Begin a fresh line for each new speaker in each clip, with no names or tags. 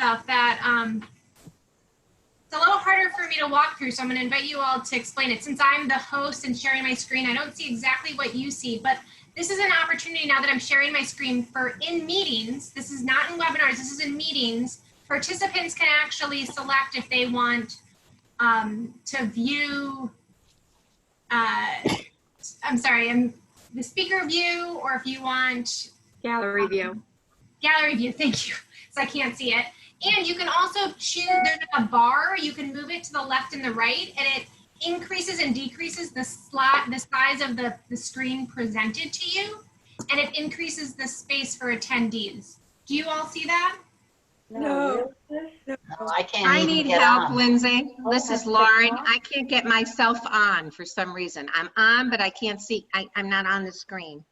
stuff that it's a little harder for me to walk through, so I'm going to invite you all to explain it. Since I'm the host and sharing my screen, I don't see exactly what you see, but this is an opportunity now that I'm sharing my screen for in meetings. This is not in webinars, this is in meetings. Participants can actually select if they want to view, the speaker view, or if you want
gallery view.
Gallery view, thank you, so I can't see it. And you can also choose, there's a bar, you can move it to the left and the right, and it increases and decreases the size of the screen presented to you, and it increases the space for attendees. Do you all see that?
No,
I can't
I
even
need
get
help,
on.
Lindsay. This is Lauren. I can't get myself on for some reason. I'm on, but I can't see. I'm not on the screen.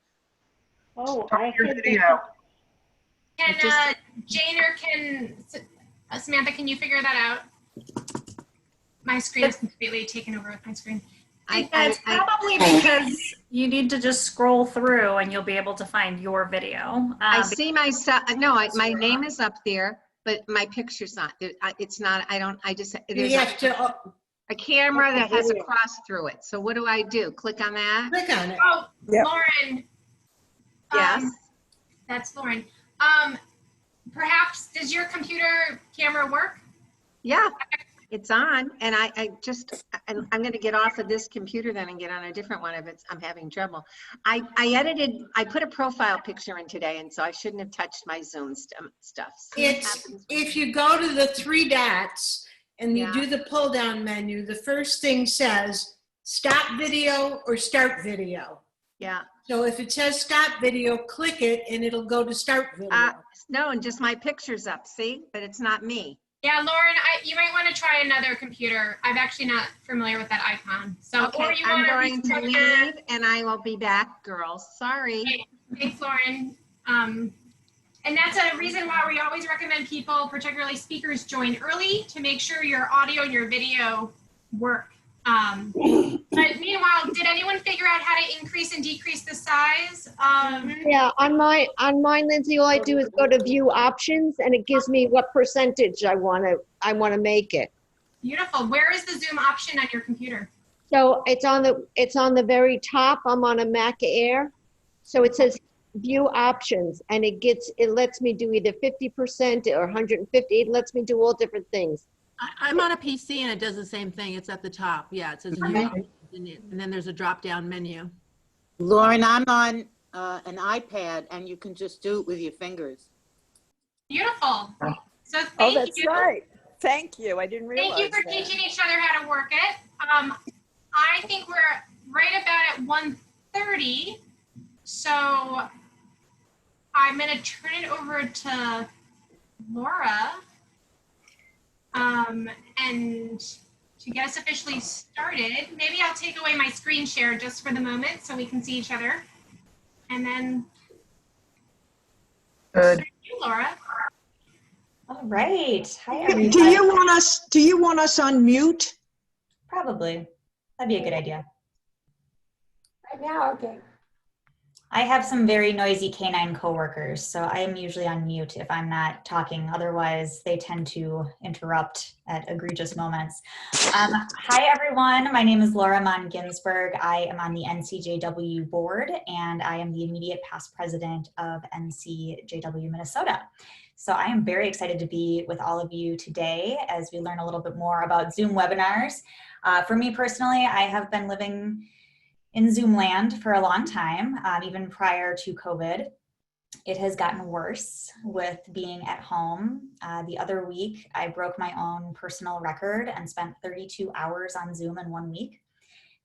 Oh,
Start your video.
Can Jane or can Samantha, can you figure that out? My screen is completely taken over with my screen.
It's probably because you need to just scroll through and you'll be able to find your video.
I see myself. No, my name is up there, but my picture's not. It's not. There's a camera that has a cross through it. So what do I do? Click on that?
Click on it.
Oh,
Yep.
Lauren.
Yes.
That's Lauren. Perhaps, does your computer camera work?
Yeah, it's on. And I'm going to get off of this computer then and get on a different one if I'm having trouble. I put a profile picture in today, and so I shouldn't have touched my Zoom stuff.
If you go to the three dots and you do the pull down menu, the first thing says stop video or start video.
Yeah.
So if it says stop video, click it and it'll go to start video.
No, and just my picture's up, see? But it's not me.
Yeah, Lauren, you might want to try another computer. I'm actually not familiar with that icon. So,
Okay,
or you
I'm
want
going to leave and I will be back, girls. Sorry.
Thanks, Lauren. And that's a reason why we always recommend people, particularly speakers, join early to make sure your audio and your video work. But meanwhile, did anyone figure out how to increase and decrease the size?
yeah, on mine, Lindsay, all I do is go to view options and it gives me what percentage I want to make it.
Beautiful. Where is the zoom option on your computer?
So it's on the very top. I'm on a Mac Air. So it says view options and it lets me do either 50% or 150. It lets me do all different things.
I'm on a PC and it does the same thing. It's at the top. Yeah, it says view options, and then there's a drop down menu.
Lauren, I'm on an iPad and you can just do it with your fingers.
Beautiful. So thank you.
That's right. Thank you. I didn't realize
Thank you for teaching each other how to work it. I think we're right about at 1:30. So I'm going to turn it over to Laura. And to get us officially started, maybe I'll take away my screen share just for the moment so we can see each other. And then
Good.
you, Laura.
All right. Hi, everybody.
Do you want us on mute?
Probably. That'd be a good idea.
Right now, okay.
I have some very noisy canine coworkers, so I am usually on mute if I'm not talking. Otherwise, they tend to interrupt at egregious moments. Hi, everyone. My name is Laura Mon Ginsberg. I am on the NCJW board, and I am the immediate past president of NCJW Minnesota. So I am very excited to be with all of you today as we learn a little bit more about Zoom webinars. For me personally, I have been living in Zoom land for a long time, even prior to COVID. It has gotten worse with being at home. The other week, I broke my own personal record and spent 32 hours on Zoom in 1 week.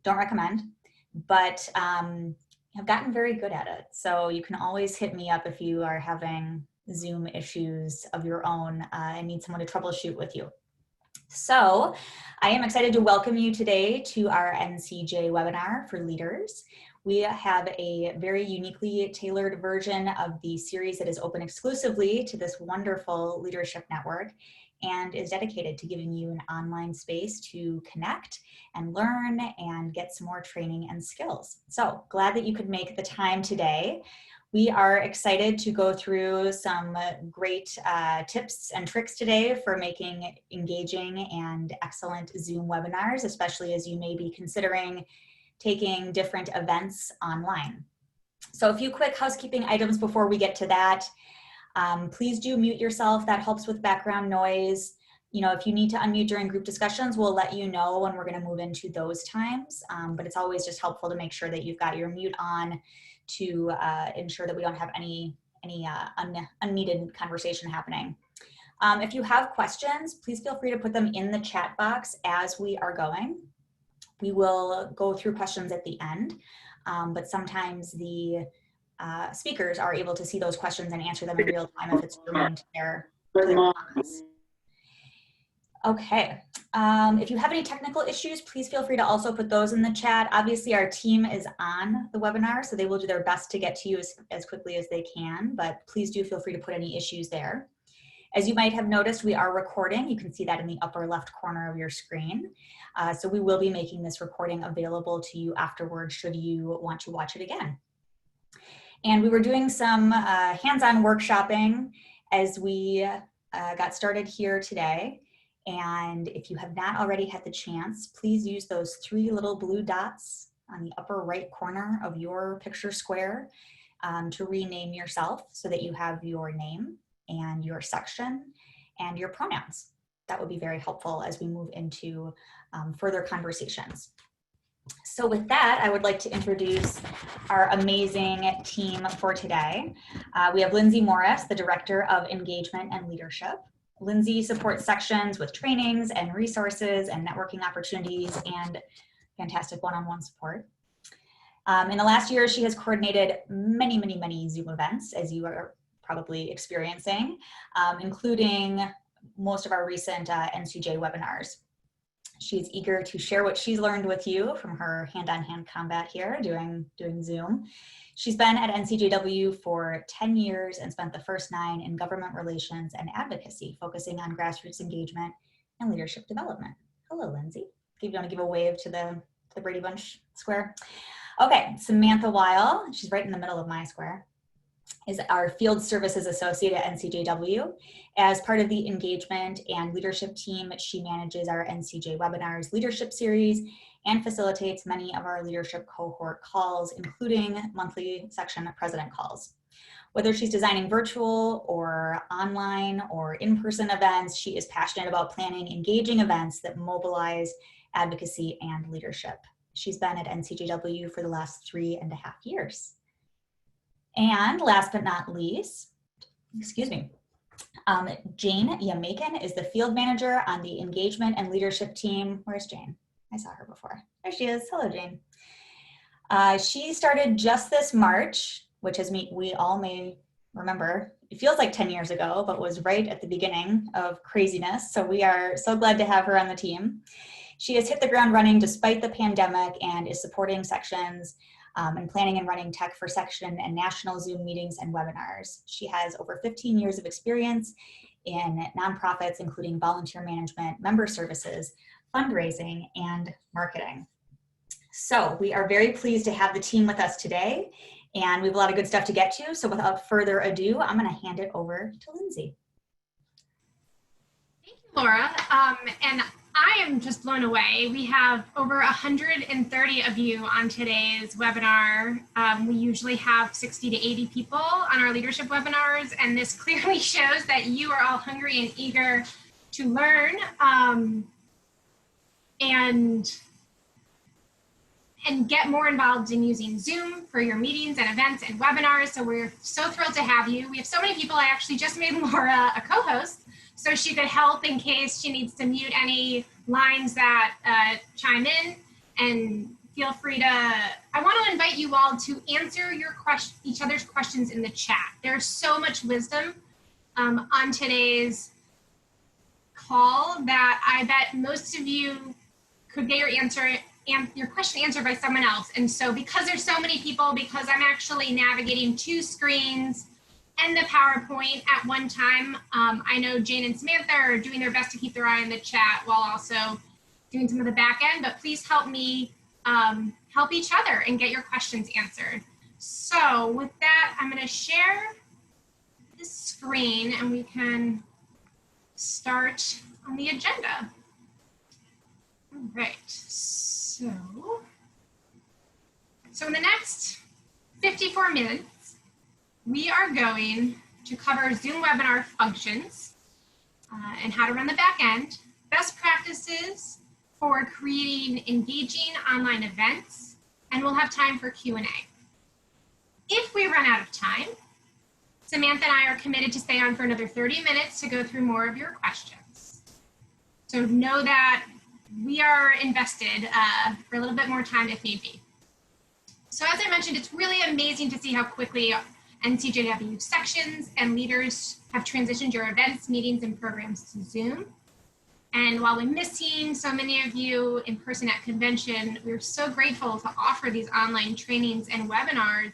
Don't recommend, but I've gotten very good at it. So you can always hit me up if you are having Zoom issues of your own and need someone to troubleshoot with you. So I am excited to welcome you today to our NCJ webinar for leaders. We have a very uniquely tailored version of the series that is open exclusively to this wonderful leadership network and is dedicated to giving you an online space to connect and learn and get some more training and skills. So glad that you could make the time today. We are excited to go through some great tips and tricks today for making engaging and excellent Zoom webinars, especially as you may be considering taking different events online. So a few quick housekeeping items before we get to that. Please do mute yourself. That helps with background noise. You know, if you need to unmute during group discussions, we'll let you know when we're going to move into those times. But it's always just helpful to make sure that you've got your mute on to ensure that we don't have any unneeded conversation happening. If you have questions, please feel free to put them in the chat box as we are going. We will go through questions at the end, but sometimes the speakers are able to see those questions and answer them in real time if it's germane to their comments. Okay, if you have any technical issues, please feel free to also put those in the chat. Obviously, our team is on the webinar, so they will do their best to get to you as quickly as they can, but please do feel free to put any issues there. As you might have noticed, we are recording. You can see that in the upper left corner of your screen. So we will be making this recording available to you afterwards should you want to watch it again. And we were doing some hands-on workshopping as we got started here today. And if you have not already had the chance, please use those 3 little blue dots on the upper right corner of your picture square to rename yourself so that you have your name and your section and your pronouns. That would be very helpful as we move into further conversations. So with that, I would like to introduce our amazing team for today. We have Lindsay Morris, the Director of Engagement and Leadership. Lindsay supports sections with trainings and resources and networking opportunities and fantastic one-on-one support. In the last year, she has coordinated many Zoom events, as you are probably experiencing, including most of our recent NCJ webinars. She's eager to share what she's learned with you from her hand-on-hand combat here doing Zoom. She's been at NCJW for 10 years and spent the first 9 in government relations and advocacy, focusing on grassroots engagement and leadership development. Hello, Lindsay. Do you want to give a wave to the Brady Bunch square? Okay, Samantha Weil, she's right in the middle of my square, is our Field Services Associate at NCJW. As part of the engagement and leadership team, she manages our NCJ Webinars leadership series and facilitates many of our leadership cohort calls, including monthly section president calls. Whether she's designing virtual or online or in-person events, she is passionate about planning engaging events that mobilize advocacy and leadership. She's been at NCJW for the last 3.5 years. And last but not least, Jane Yamakin is the field manager on the engagement and leadership team. Where's Jane? I saw her before. There she is. Hello, Jane. She started just this March, which as we all may remember, it feels like 10 years ago, but was right at the beginning of craziness. So we are so glad to have her on the team. She has hit the ground running despite the pandemic and is supporting sections and planning and running tech for section and national Zoom meetings and webinars. She has over 15 years of experience in nonprofits, including volunteer management, member services, fundraising, and marketing. So we are very pleased to have the team with us today, and we have a lot of good stuff to get to. So without further ado, I'm going to hand it over to Lindsay.
Thank you, Laura. And I am just blown away. We have over 130 of you on today's webinar. We usually have 60 to 80 people on our leadership webinars, and this clearly shows that you are all hungry and eager to learn and get more involved in using Zoom for your meetings and events and webinars. So we're so thrilled to have you. We have so many people. I actually just made Laura a co-host so she could help in case she needs to mute any lines that chime in, and feel free to, I want to invite you all to answer each other's questions in the chat. There's so much wisdom on today's call that I bet most of you could get your question answered by someone else. And so because there's so many people, because I'm actually navigating 2 screens and the PowerPoint at one time, I know Jane and Samantha are doing their best to keep their eye on the chat while also doing some of the back end, but please help me help each other and get your questions answered. So with that, I'm going to share this screen and we can start on the agenda. All right, so in the next 54 minutes, we are going to cover Zoom webinar functions and how to run the back end, best practices for creating engaging online events, and we'll have time for Q&A. If we run out of time, Samantha and I are committed to stay on for another 30 minutes to go through more of your questions. So know that we are invested for a little bit more time if need be. So as I mentioned, it's really amazing to see how quickly NCJW sections and leaders have transitioned your events, meetings, and programs to Zoom. And while we miss seeing so many of you in person at convention, we're so grateful to offer these online trainings and webinars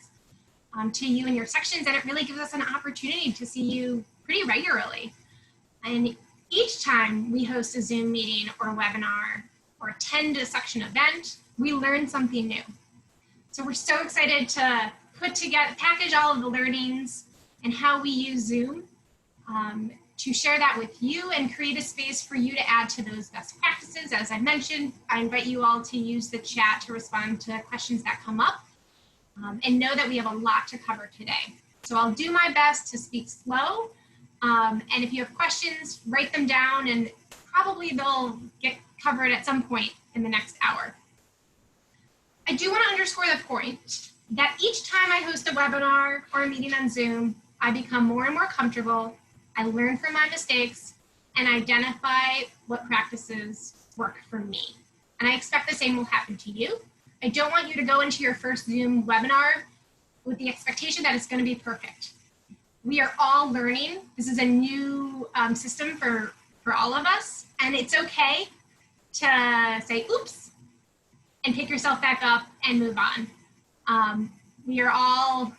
to you and your sections, and it really gives us an opportunity to see you pretty regularly. And each time we host a Zoom meeting or a webinar or attend a section event, we learn something new. So we're so excited to put together, package all of the learnings and how we use Zoom to share that with you and create a space for you to add to those best practices. As I mentioned, I invite you all to use the chat to respond to questions that come up. And know that we have a lot to cover today. So I'll do my best to speak slow. And if you have questions, write them down and probably they'll get covered at some point in the next hour. I do want to underscore the point that each time I host a webinar or a meeting on Zoom, I become more and more comfortable. I learn from my mistakes and identify what practices work for me. And I expect the same will happen to you. I don't want you to go into your first Zoom webinar with the expectation that it's going to be perfect. We are all learning. This is a new system for all of us, and it's okay to say, oops, and pick yourself back up and move on. We are all,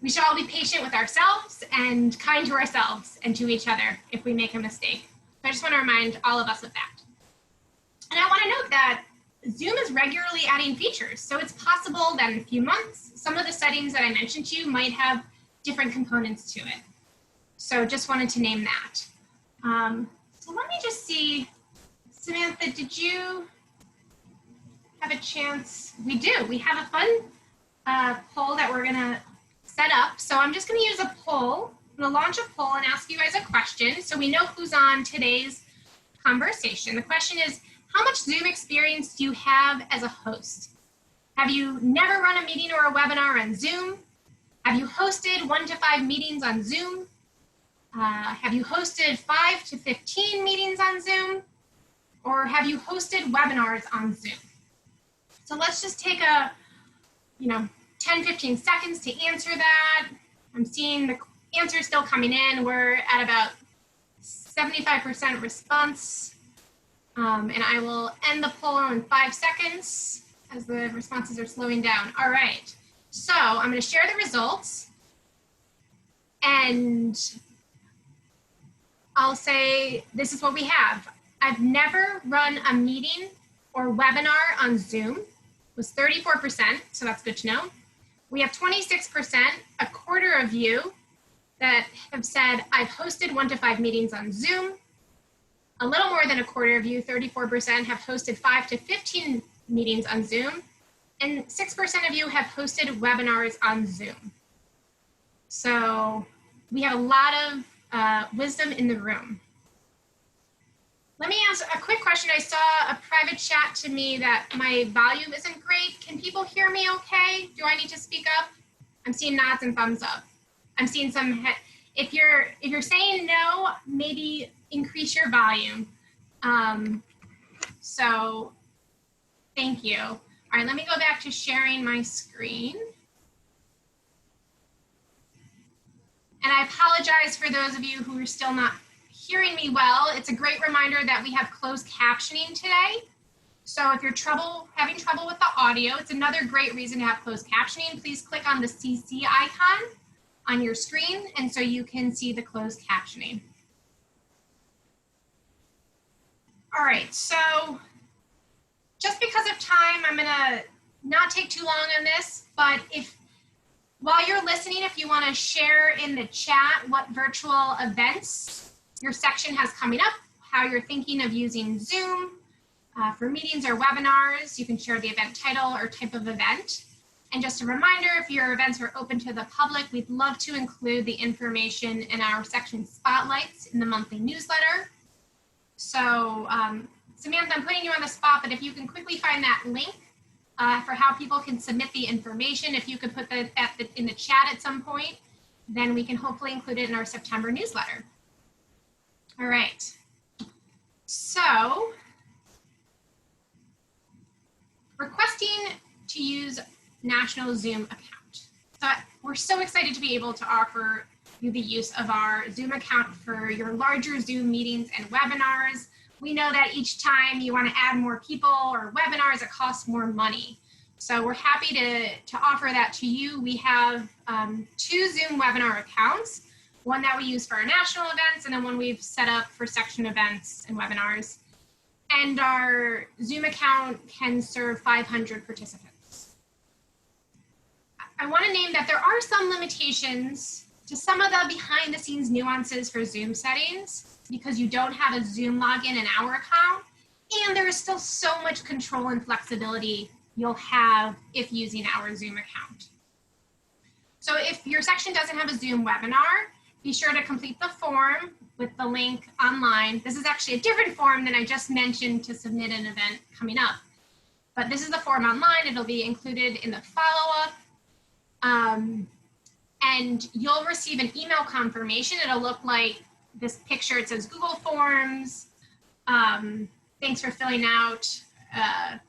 we should all be patient with ourselves and kind to ourselves and to each other if we make a mistake. So I just want to remind all of us of that. And I want to note that Zoom is regularly adding features. So it's possible that in a few months, some of the settings that I mentioned to you might have different components to it. So just wanted to name that. So let me just see, Samantha, did you have a chance? We do. We have a fun poll that we're going to set up. So I'm just going to use a poll. I'm going to launch a poll and ask you guys a question so we know who's on today's conversation. The question is, how much Zoom experience do you have as a host? Have you never run a meeting or a webinar on Zoom? Have you hosted 1 to 5 meetings on Zoom? Have you hosted 5 to 15 meetings on Zoom? Or have you hosted webinars on Zoom? So let's just take a, 10, 15 seconds to answer that. I'm seeing the answers still coming in. We're at about 75% response. And I will end the poll in 5 seconds as the responses are slowing down. All right, so I'm going to share the results. And I'll say this is what we have. I've never run a meeting or webinar on Zoom. It was 34%, so that's good to know. We have 26%, a quarter of you that have said, I've hosted 1 to 5 meetings on Zoom. A little more than a quarter of you, 34%, have hosted 5 to 15 meetings on Zoom, and 6% of you have hosted webinars on Zoom. So we have a lot of wisdom in the room. Let me ask a quick question. I saw a private chat to me that my volume isn't great. Can people hear me okay? Do I need to speak up? I'm seeing nods and thumbs up. I'm seeing some, if you're saying no, maybe increase your volume. So thank you. All right, let me go back to sharing my screen. And I apologize for those of you who are still not hearing me well. It's a great reminder that we have closed captioning today. So if you're having trouble with the audio, it's another great reason to have closed captioning. Please click on the CC icon on your screen, and so you can see the closed captioning. All right, so just because of time, I'm gonna not take too long on this, but while you're listening, if you want to share in the chat what virtual events your section has coming up, how you're thinking of using Zoom for meetings or webinars, you can share the event title or type of event. And just a reminder, if your events are open to the public, we'd love to include the information in our section spotlights in the monthly newsletter. So Samantha, I'm putting you on the spot, but if you can quickly find that link for how people can submit the information, if you could put that in the chat at some point, then we can hopefully include it in our September newsletter. All right. So, requesting to use National Zoom account. So we're so excited to be able to offer you the use of our Zoom account for your larger Zoom meetings and webinars. We know that each time you want to add more people or webinars, it costs more money. So we're happy to offer that to you. We have 2 Zoom webinar accounts, one that we use for our national events and then one we've set up for section events and webinars. And our Zoom account can serve 500 participants. I want to name that there are some limitations to some of the behind the scenes nuances for Zoom settings because you don't have a Zoom login in our account, and there is still so much control and flexibility you'll have if using our Zoom account. So if your section doesn't have a Zoom webinar, be sure to complete the form with the link online. This is actually a different form than I just mentioned to submit an event coming up. But this is the form online. It'll be included in the follow-up. And you'll receive an email confirmation. It'll look like this picture. It says Google Forms. Thanks for filling out.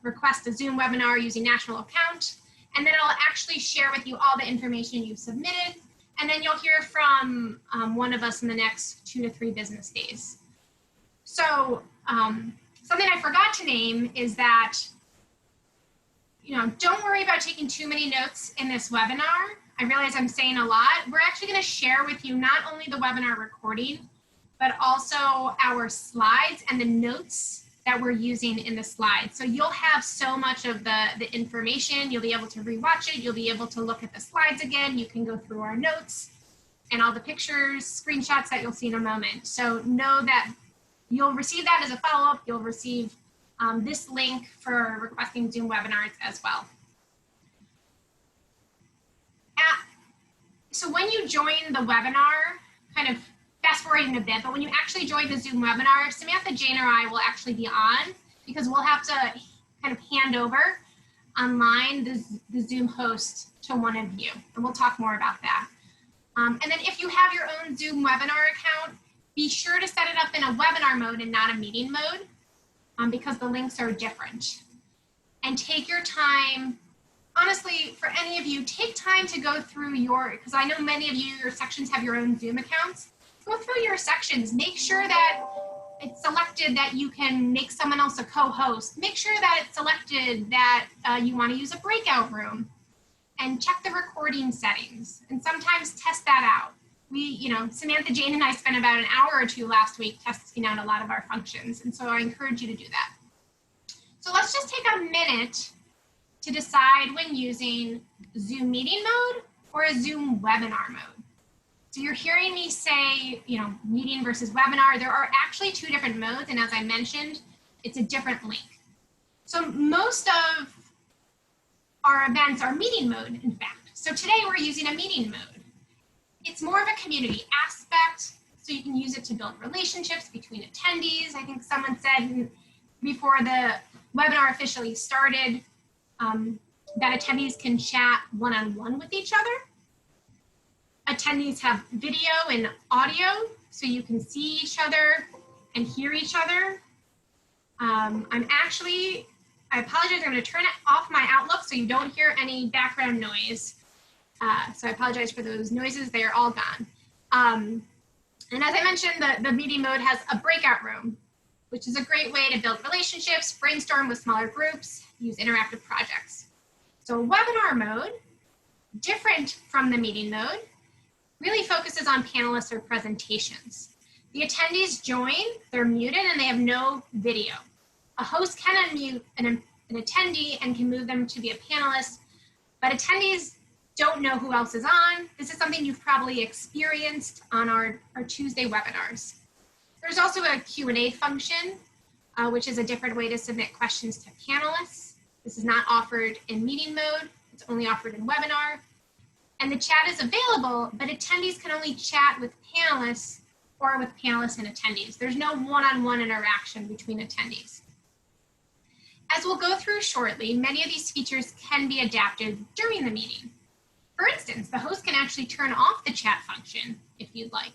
Request a Zoom webinar using national account. And then it'll actually share with you all the information you've submitted. And then you'll hear from one of us in the next 2 to 3 business days. So something I forgot to name is that, don't worry about taking too many notes in this webinar. I realize I'm saying a lot. We're actually going to share with you not only the webinar recording, but also our slides and the notes that we're using in the slides. So you'll have so much of the information. You'll be able to rewatch it. You'll be able to look at the slides again. You can go through our notes and all the pictures, screenshots that you'll see in a moment. So know that you'll receive that as a follow-up. You'll receive this link for requesting Zoom webinars as well. So when you join the webinar, kind of fast forwarding a bit, but when you actually join the Zoom webinar, Samantha, Jane, or I will actually be on because we'll have to kind of hand over online the Zoom host to one of you, and we'll talk more about that. And then if you have your own Zoom webinar account, be sure to set it up in a webinar mode and not a meeting mode because the links are different. And take your time. Honestly, for any of you, take time to go through because I know many of you, your sections have your own Zoom accounts. Go through your sections. Make sure that it's selected that you can make someone else a co-host. Make sure that it's selected that you want to use a breakout room. And check the recording settings. And sometimes test that out. Samantha, Jane, and I spent about an hour or 2 last week testing out a lot of our functions. And so I encourage you to do that. So let's just take a minute to decide when using Zoom meeting mode or a Zoom webinar mode. So you're hearing me say, meeting versus webinar. There are actually 2 different modes, and as I mentioned, it's a different link. So most of our events are meeting mode, in fact. So today we're using a meeting mode. It's more of a community aspect, so you can use it to build relationships between attendees. I think someone said before the webinar officially started, that attendees can chat one-on-one with each other. Attendees have video and audio, so you can see each other and hear each other. I apologize, I'm going to turn off my Outlook so you don't hear any background noise. So I apologize for those noises, they are all gone. And as I mentioned, the meeting mode has a breakout room, which is a great way to build relationships, brainstorm with smaller groups, use interactive projects. So webinar mode, different from the meeting mode, really focuses on panelists or presentations. The attendees join, they're muted, and they have no video. A host can unmute an an attendee and can move them to be a panelist, but attendees don't know who else is on. This is something you've probably experienced on our Tuesday webinars. There's also a Q&A function, which is a different way to submit questions to panelists. This is not offered in meeting mode. It's only offered in webinar. And the chat is available, but attendees can only chat with panelists or with panelists and attendees. There's no one-on-one interaction between attendees. As we'll go through shortly, many of these features can be adapted during the meeting. For instance, the host can actually turn off the chat function if you'd like.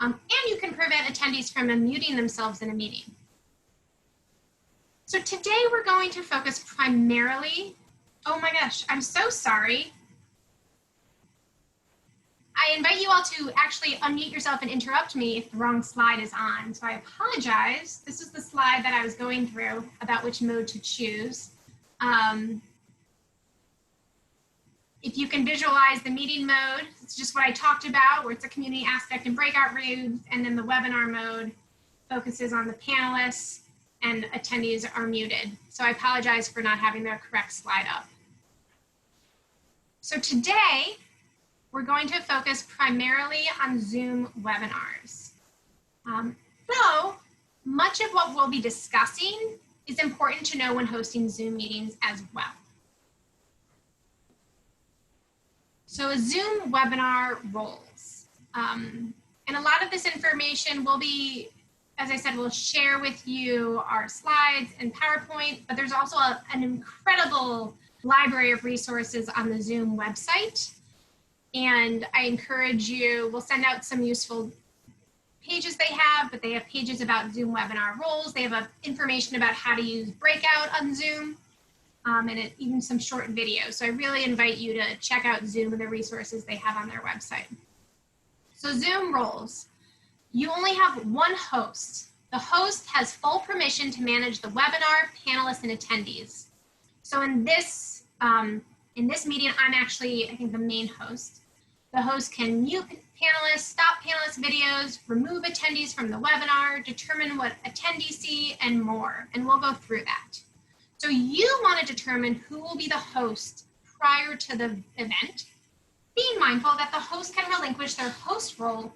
And you can prevent attendees from unmuting themselves in a meeting. So today we're going to focus primarily, oh my gosh, I'm so sorry. I invite you all to actually unmute yourself and interrupt me if the wrong slide is on. So I apologize. This is the slide that I was going through about which mode to choose. If you can visualize the meeting mode, it's just what I talked about, where it's a community aspect and breakout rooms, and then the webinar mode focuses on the panelists and attendees are muted. So I apologize for not having the correct slide up. So today, we're going to focus primarily on Zoom webinars. Though much of what we'll be discussing is important to know when hosting Zoom meetings as well. So a Zoom webinar roles. And a lot of this information will be, as I said, we'll share with you our slides and PowerPoint, but there's also an incredible library of resources on the Zoom website. And I encourage you, we'll send out some useful pages they have, but they have pages about Zoom webinar roles. They have information about how to use Breakout on Zoom, and even some short videos. So I really invite you to check out Zoom and the resources they have on their website. So Zoom roles. You only have one host. The host has full permission to manage the webinar, panelists, and attendees. So in this meeting, I'm actually, I think, the main host. The host can mute panelists, stop panelist videos, remove attendees from the webinar, determine what attendees see, and more. And we'll go through that. So you want to determine who will be the host prior to the event, being mindful that the host can relinquish their host role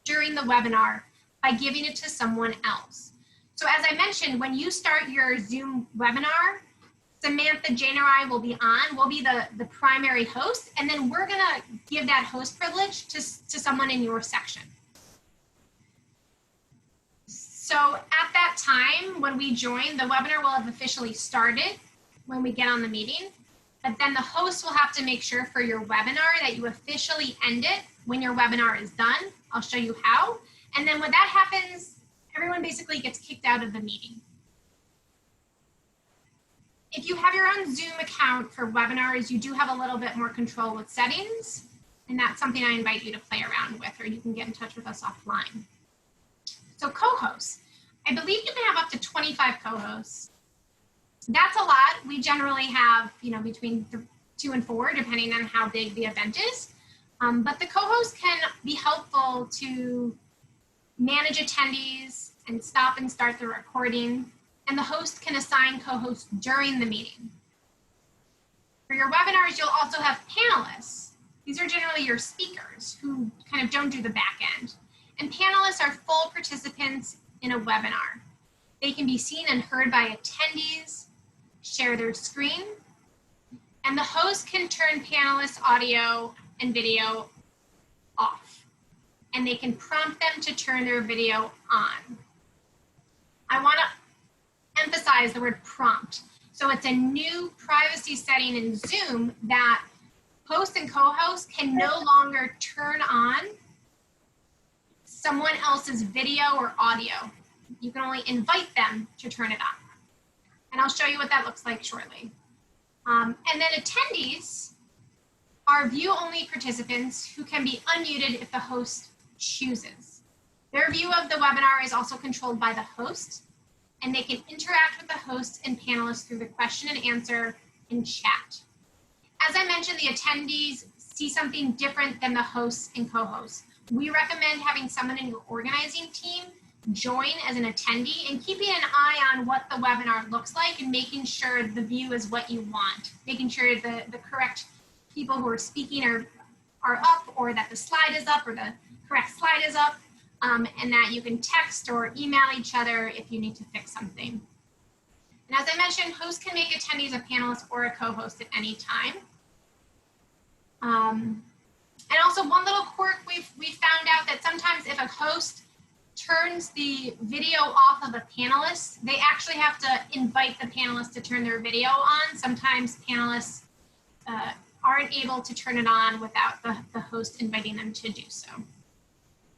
during the webinar by giving it to someone else. So as I mentioned, when you start your Zoom webinar, Samantha, Jane, or I will be on. We'll be the primary host, and then we're gonna give that host privilege to someone in your section. So at that time, when we join, the webinar will have officially started when we get on the meeting, but then the host will have to make sure for your webinar that you officially end it when your webinar is done. I'll show you how. And then when that happens, everyone basically gets kicked out of the meeting. If you have your own Zoom account for webinars, you do have a little bit more control with settings, and that's something I invite you to play around with, or you can get in touch with us offline. So co-hosts. I believe you can have up to 25 co-hosts. That's a lot. We generally have, between 2 and 4, depending on how big the event is. But the co-host can be helpful to manage attendees and stop and start the recording. And the host can assign co-hosts during the meeting. For your webinars, you'll also have panelists. These are generally your speakers who kind of don't do the back end. And panelists are full participants in a webinar. They can be seen and heard by attendees, share their screen, and the host can turn panelists' audio and video off. And they can prompt them to turn their video on. I want to emphasize the word prompt. So it's a new privacy setting in Zoom that hosts and co-hosts can no longer turn on someone else's video or audio. You can only invite them to turn it on. And I'll show you what that looks like shortly. And then attendees are view-only participants who can be unmuted if the host chooses. Their view of the webinar is also controlled by the host, and they can interact with the host and panelists through the question and answer in chat. As I mentioned, the attendees see something different than the hosts and co-hosts. We recommend having someone in your organizing team join as an attendee and keeping an eye on what the webinar looks like and making sure the view is what you want, making sure the correct people who are speaking are up, or that the slide is up, or the correct slide is up, and that you can text or email each other if you need to fix something. And as I mentioned, hosts can make attendees a panelist or a co-host at any time. And also one little quirk we found out that sometimes if a host turns the video off of a panelist, they actually have to invite the panelist to turn their video on. Sometimes panelists aren't able to turn it on without the host inviting them to do so.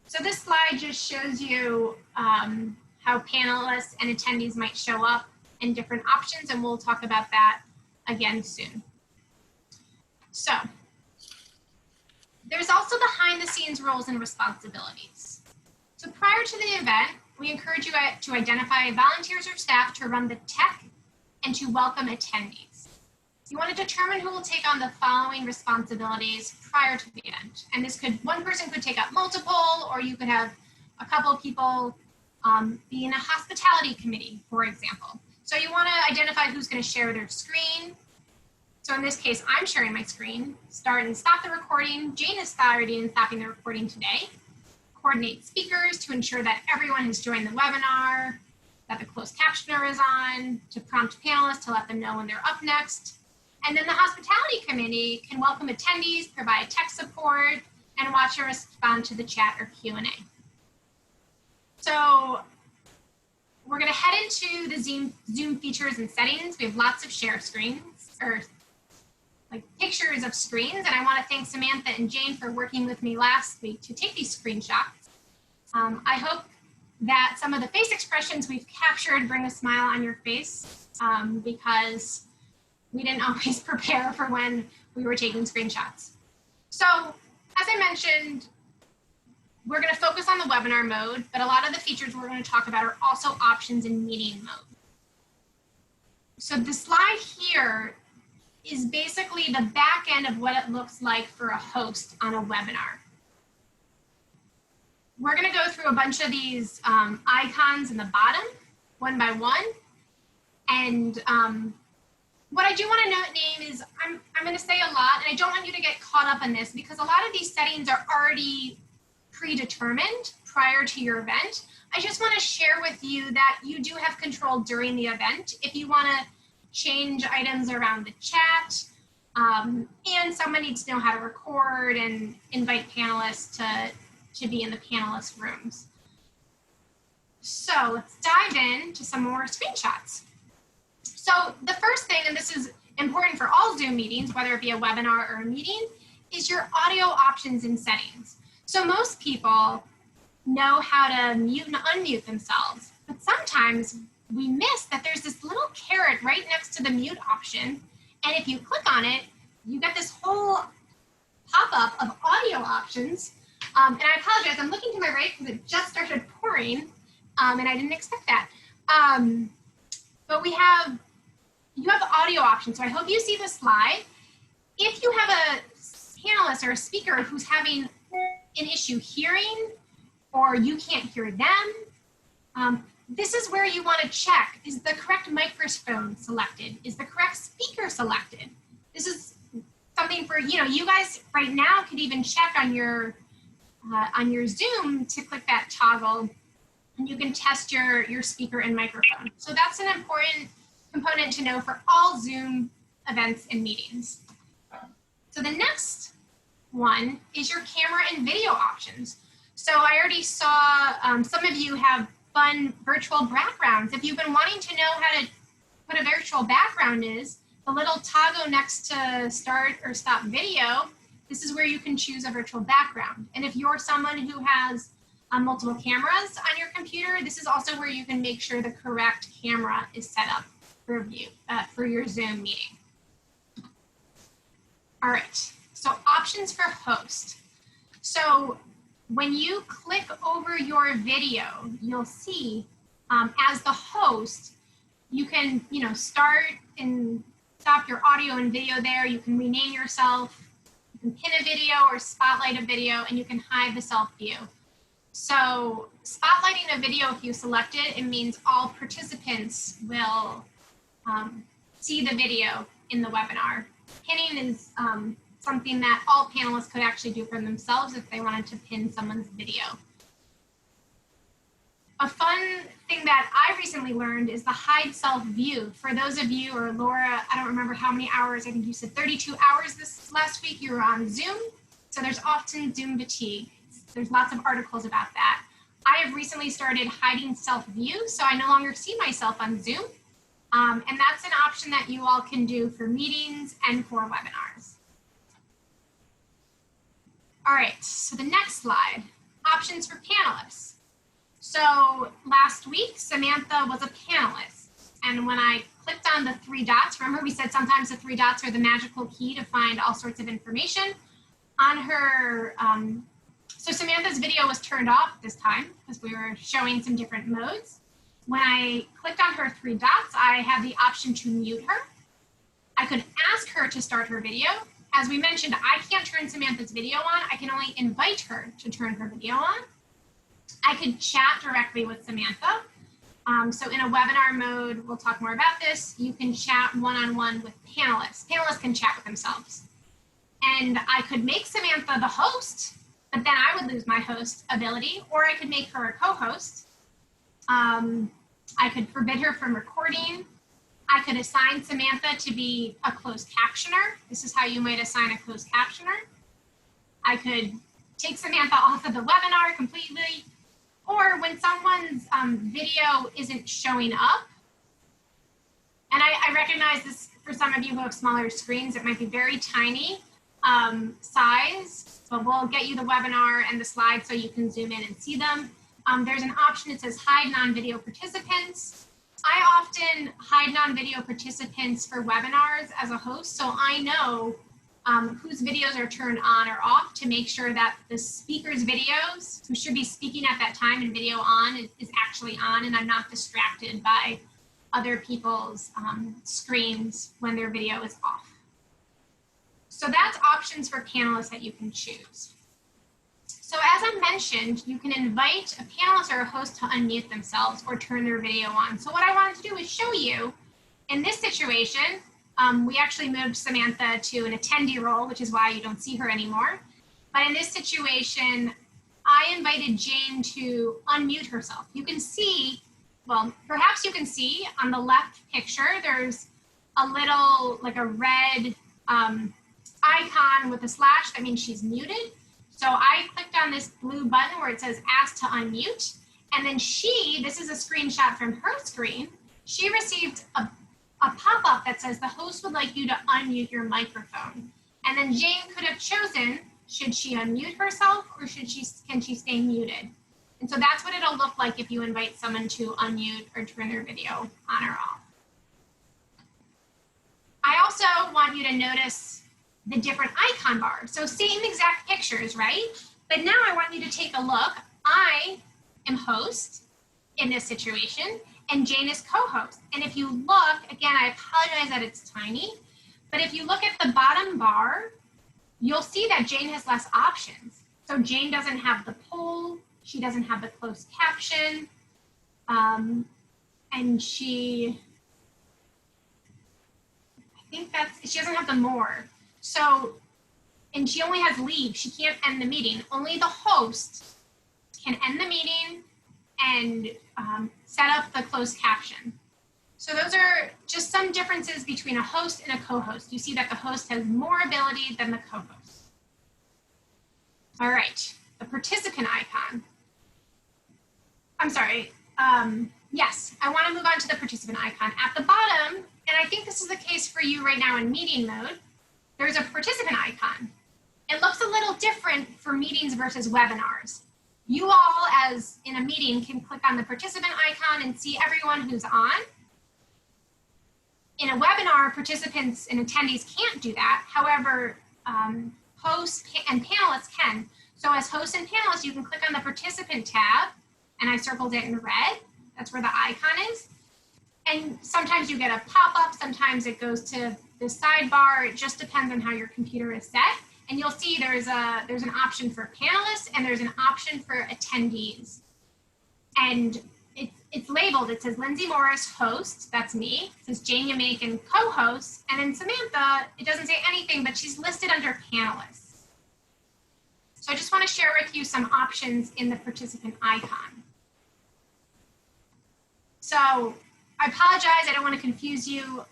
So this slide just shows you how panelists and attendees might show up and different options, and we'll talk about that again soon. So there's also behind the scenes roles and responsibilities. So prior to the event, we encourage you to identify volunteers or staff to run the tech and to welcome attendees. You want to determine who will take on the following responsibilities prior to the event. And this one person could take up multiple, or you could have a couple of people be in a hospitality committee, for example. So you want to identify who's going to share their screen. So in this case, I'm sharing my screen. Start and stop the recording. Jane is starting and stopping the recording today. Coordinate speakers to ensure that everyone has joined the webinar, that the closed captioner is on, to prompt panelists to let them know when they're up next. And then the hospitality committee can welcome attendees, provide tech support, and watch and respond to the chat or Q&A. So we're going to head into the Zoom features and settings. We have lots of share screens, or like pictures of screens, and I want to thank Samantha and Jane for working with me last week to take these screenshots. I hope that some of the face expressions we've captured bring a smile on your face, because we didn't always prepare for when we were taking screenshots. So as I mentioned, we're going to focus on the webinar mode, but a lot of the features we're going to talk about are also options in meeting mode. So the slide here is basically the back end of what it looks like for a host on a webinar. We're going to go through a bunch of these icons in the bottom, one by one. And what I do want to name is, I'm going to say a lot, and I don't want you to get caught up in this, because a lot of these settings are already predetermined prior to your event. I just want to share with you that you do have control during the event. If you want to change items around the chat, and someone needs to know how to record and invite panelists to be in the panelist rooms. So let's dive into some more screenshots. So the first thing, and this is important for all Zoom meetings, whether it be a webinar or a meeting, is your audio options and settings. So most people know how to mute and unmute themselves, but sometimes we miss that there's this little caret right next to the mute option. And if you click on it, you get this whole pop-up of audio options. And I apologize, I'm looking to my right because it just started pouring, and I didn't expect that. But you have audio options, so I hope you see the slide. If you have a panelist or a speaker who's having an issue hearing, or you can't hear them, this is where you want to check, is the correct microphone selected? Is the correct speaker selected? This is something for, you guys right now could even check on your Zoom to click that toggle, and you can test your speaker and microphone. So that's an important component to know for all Zoom events and meetings. So the next one is your camera and video options. So I already saw some of you have fun virtual backgrounds. If you've been wanting to know how to what a virtual background is, the little toggle next to start or stop video, this is where you can choose a virtual background. And if you're someone who has multiple cameras on your computer, this is also where you can make sure the correct camera is set up for your Zoom meeting. All right, so options for host. So when you click over your video, you'll see as the host, you can start and stop your audio and video there. You can rename yourself. You can pin a video or spotlight a video, and you can hide the self view. So spotlighting a video, if you select it, it means all participants will see the video in the webinar. Pinning is something that all panelists could actually do for themselves if they wanted to pin someone's video. A fun thing that I recently learned is the hide self view. For those of you, or Laura, I don't remember how many hours, I think you said 32 hours this last week you were on Zoom. So there's often Zoom fatigue. There's lots of articles about that. I have recently started hiding self view, so I no longer see myself on Zoom. And that's an option that you all can do for meetings and for webinars. All right, so the next slide, options for panelists. So last week, Samantha was a panelist. And when I clicked on the 3 dots, remember we said sometimes the 3 dots are the magical key to find all sorts of information. On her, so Samantha's video was turned off this time because we were showing some different modes. When I clicked on her 3 dots, I had the option to mute her. I could ask her to start her video. As we mentioned, I can't turn Samantha's video on. I can only invite her to turn her video on. I could chat directly with Samantha. So in a webinar mode, we'll talk more about this. You can chat one-on-one with panelists. Panelists can chat with themselves. And I could make Samantha the host, but then I would lose my host ability, or I could make her a co-host. I could forbid her from recording. I could assign Samantha to be a closed captioner. This is how you might assign a closed captioner. I could take Samantha off of the webinar completely, or when someone's video isn't showing up, and I recognize this for some of you who have smaller screens, it might be very tiny size, but we'll get you the webinar and the slides so you can zoom in and see them. There's an option that says hide non-video participants. I often hide non-video participants for webinars as a host, so I know whose videos are turned on or off to make sure that the speaker's videos, who should be speaking at that time and video on, is actually on, and I'm not distracted by other people's screens when their video is off. So that's options for panelists that you can choose. So as I mentioned, you can invite a panelist or a host to unmute themselves or turn their video on. So what I wanted to do is show you, in this situation, we actually moved Samantha to an attendee role, which is why you don't see her anymore. But in this situation, I invited Jane to unmute herself. You can see, well, perhaps you can see on the left picture, there's a little, like a red icon with a slash. That means she's muted. So I clicked on this blue button where it says ask to unmute. And then this is a screenshot from her screen, she received a pop-up that says the host would like you to unmute your microphone. And then Jane could have chosen, should she unmute herself or can she stay muted? And so that's what it'll look like if you invite someone to unmute or turn their video on or off. I also want you to notice the different icon bars. So same exact pictures, right? But now I want you to take a look. I am host in this situation, and Jane is co-host. And if you look, again, I apologize that it's tiny, but if you look at the bottom bar, you'll see that Jane has less options. So Jane doesn't have the poll, she doesn't have the closed caption, and she doesn't have the more. So, and she only has leave, she can't end the meeting. Only the host can end the meeting and set up the closed caption. So those are just some differences between a host and a co-host. You see that the host has more ability than the co-host. All right, the participant icon. I'm sorry, yes, I want to move on to the participant icon. At the bottom, and I think this is the case for you right now in meeting mode, there's a participant icon. It looks a little different for meetings versus webinars. You all, as in a meeting, can click on the participant icon and see everyone who's on. In a webinar, participants and attendees can't do that. However, hosts and panelists can. So as hosts and panelists, you can click on the participant tab, and I circled it in red. That's where the icon is. And sometimes you get a pop-up, sometimes it goes to the sidebar. It just depends on how your computer is set. And you'll see there's an option for panelists and there's an option for attendees. And it's labeled, it says Lindsay Morris, host, that's me. It says Jane Yamakin, co-host. And then Samantha, it doesn't say anything, but she's listed under panelists. So I just want to share with you some options in the participant icon. So I apologize, I don't want to confuse you.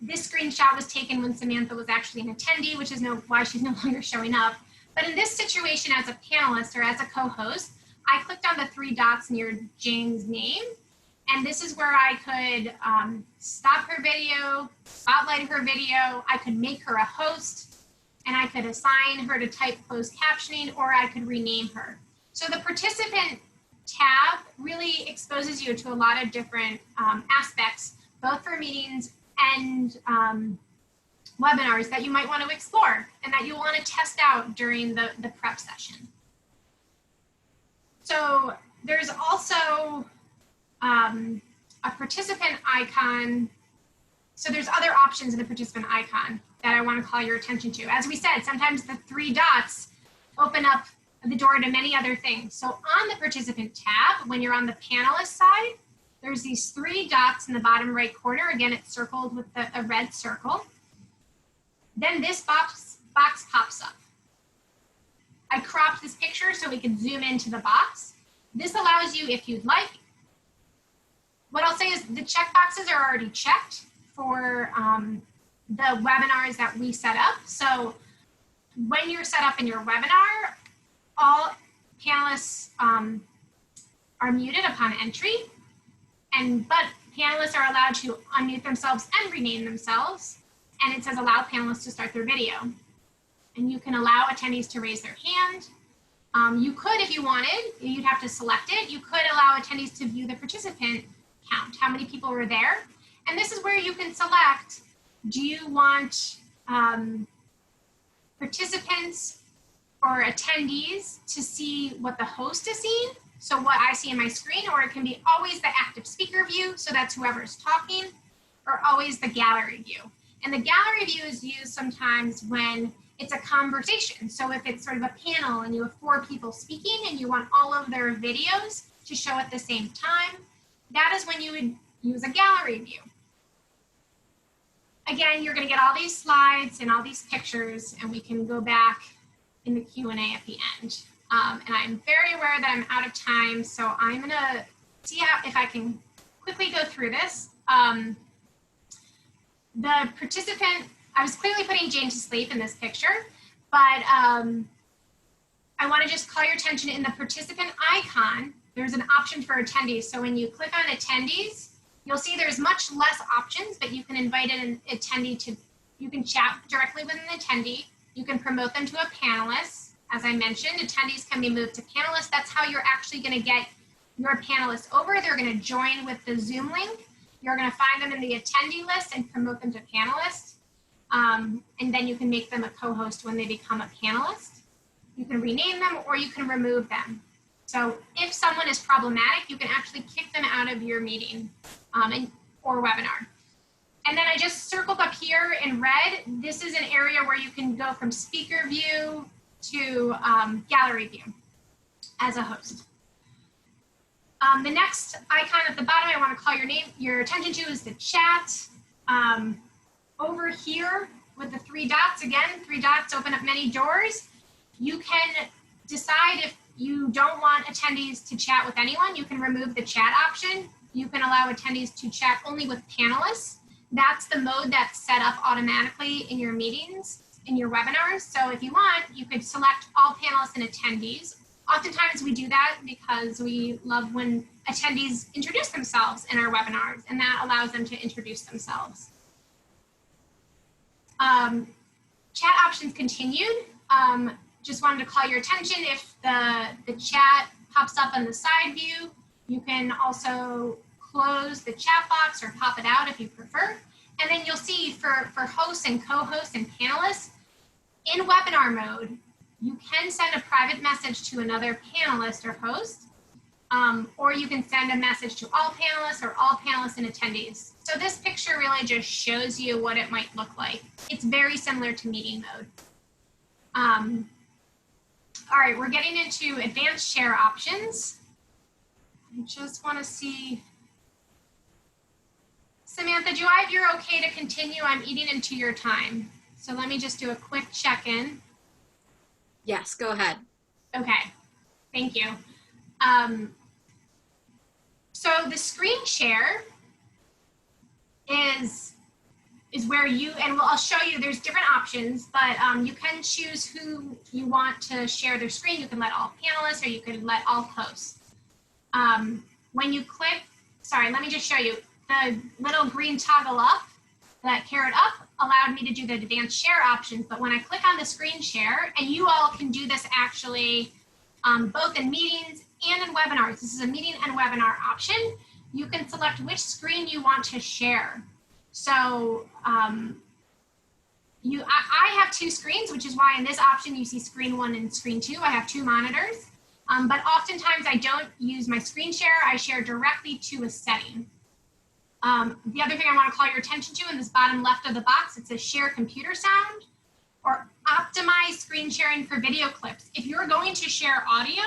This screenshot was taken when Samantha was actually an attendee, which is why she's no longer showing up. But in this situation as a panelist or as a co-host, I clicked on the 3 dots near Jane's name, and this is where I could stop her video, spotlight her video, I could make her a host, and I could assign her to type closed captioning, or I could rename her. So the participant tab really exposes you to a lot of different aspects, both for meetings and webinars that you might want to explore and that you'll want to test out during the prep session. So there's also a participant icon. So there's other options in the participant icon that I want to call your attention to. As we said, sometimes the 3 dots open up the door to many other things. So on the participant tab, when you're on the panelist side, there's these 3 dots in the bottom right corner. Again, it's circled with a red circle. Then this box pops up. I cropped this picture so we could zoom into the box. This allows you, if you'd like, what I'll say is the check boxes are already checked for the webinars that we set up. So when you're set up in your webinar, all panelists are muted upon entry, but panelists are allowed to unmute themselves and rename themselves. And it says allow panelists to start their video. And you can allow attendees to raise their hand. You could, if you wanted, you'd have to select it. You could allow attendees to view the participant count, how many people were there. And this is where you can select, do you want participants or attendees to see what the host is seeing? So what I see in my screen, or it can be always the active speaker view, so that's whoever's talking, or always the gallery view. And the gallery view is used sometimes when it's a conversation. So if it's sort of a panel and you have 4 people speaking and you want all of their videos to show at the same time, that is when you would use a gallery view. Again, you're going to get all these slides and all these pictures, and we can go back in the Q&A at the end. And I'm very aware that I'm out of time, so I'm going to see if I can quickly go through this. The participant, I was clearly putting Jane to sleep in this picture, but I want to just call your attention in the participant icon, there's an option for attendees. So when you click on attendees, you'll see there's much less options, but you can invite an attendee to, you can chat directly with an attendee. You can promote them to a panelist. As I mentioned, attendees can be moved to panelists. That's how you're actually going to get your panelists over. They're going to join with the Zoom link. You're going to find them in the attendee list and promote them to panelists. And then you can make them a co-host when they become a panelist. You can rename them or you can remove them. So if someone is problematic, you can actually kick them out of your meeting or webinar. And then I just circled up here in red. This is an area where you can go from speaker view to gallery view as a host. The next icon at the bottom I want to call your attention to is the chat. Over here with the 3 dots, again, 3 dots open up many doors. You can decide if you don't want attendees to chat with anyone. You can remove the chat option. You can allow attendees to chat only with panelists. That's the mode that's set up automatically in your meetings, in your webinars. So if you want, you could select all panelists and attendees. Oftentimes we do that because we love when attendees introduce themselves in our webinars, and that allows them to introduce themselves. Chat options continued. Just wanted to call your attention if the chat pops up on the side view. You can also close the chat box or pop it out if you prefer. And then you'll see for hosts and co-hosts and panelists, in webinar mode, you can send a private message to another panelist or host, or you can send a message to all panelists or all panelists and attendees. So this picture really just shows you what it might look like. It's very similar to meeting mode. All right, we're getting into advanced share options. I just want to see. Samantha, do I have your okay to continue? I'm eating into your time. So let me just do a quick check-in.
Yes, go ahead.
Okay, thank you. So the screen share is where you, and I'll show you, there's different options, but you can choose who you want to share their screen. You can let all panelists or you can let all hosts. When you click, sorry, let me just show you. The little green toggle up, that carrot up, allowed me to do the advanced share options. But when I click on the screen share, and you all can do this actually both in meetings and in webinars. This is a meeting and webinar option. You can select which screen you want to share. So I have two screens, which is why in this option you see screen 1 and screen 2. I have two monitors, but oftentimes I don't use my screen share. I share directly to a setting. The other thing I want to call your attention to in this bottom left of the box, it says share computer sound or optimize screen sharing for video clips. If you're going to share audio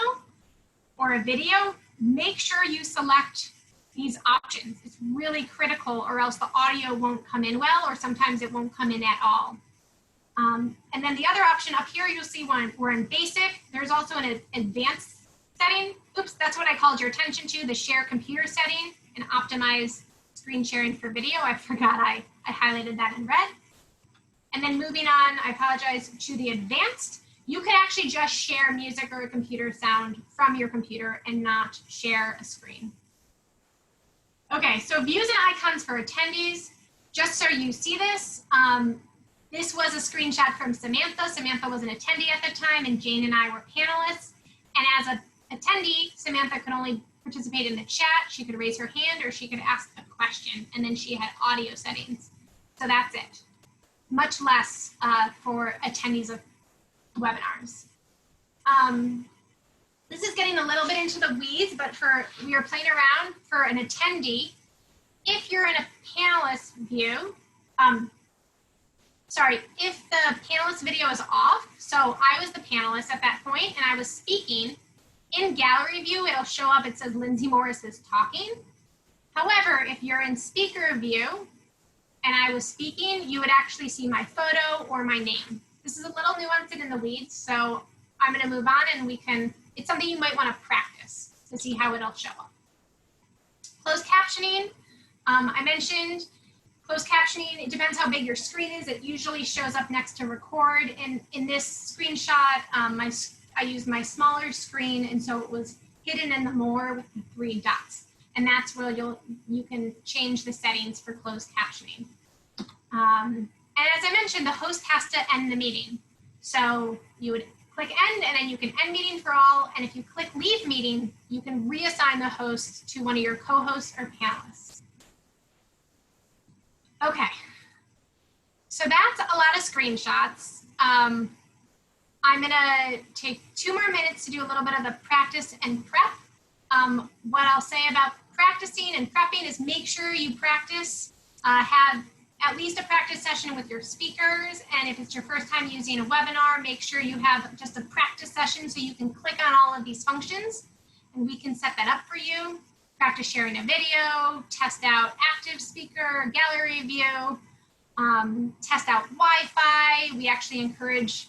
or a video, make sure you select these options. It's really critical, or else the audio won't come in well, or sometimes it won't come in at all. And then the other option up here, you'll see when we're in basic, there's also an advanced setting. Oops, that's what I called your attention to, the share computer setting and optimize screen sharing for video. I forgot I highlighted that in red. And then moving on, I apologize, to the advanced, you could actually just share music or a computer sound from your computer and not share a screen. Okay, so views and icons for attendees. Just so you see this, this was a screenshot from Samantha. Samantha was an attendee at the time, and Jane and I were panelists. And as an attendee, Samantha could only participate in the chat. She could raise her hand or she could ask a question, and then she had audio settings. So that's it. Much less for attendees of webinars. This is getting a little bit into the weeds, but we are playing around for an attendee. If you're in a panelist view, if the panelist video is off, so I was the panelist at that point and I was speaking, in gallery view, it'll show up, it says Lindsay Morris is talking. However, if you're in speaker view and I was speaking, you would actually see my photo or my name. This is a little nuanced and in the weeds, so I'm gonna move on and it's something you might wanna practice to see how it'll show up. Closed captioning, I mentioned closed captioning, it depends how big your screen is. It usually shows up next to record. In this screenshot, I used my smaller screen, and so it was hidden in the more with the 3 dots. And that's where you can change the settings for closed captioning. And as I mentioned, the host has to end the meeting. So you would click end, and then you can end meeting for all. And if you click leave meeting, you can reassign the host to one of your co-hosts or panelists. Okay, so that's a lot of screenshots. I'm gonna take 2 more minutes to do a little bit of the practice and prep. What I'll say about practicing and prepping is make sure you practice, have at least a practice session with your speakers. And if it's your first time using a webinar, make sure you have just a practice session so you can click on all of these functions and we can set that up for you. Practice sharing a video, test out active speaker, gallery view, test out Wi-Fi. We actually encourage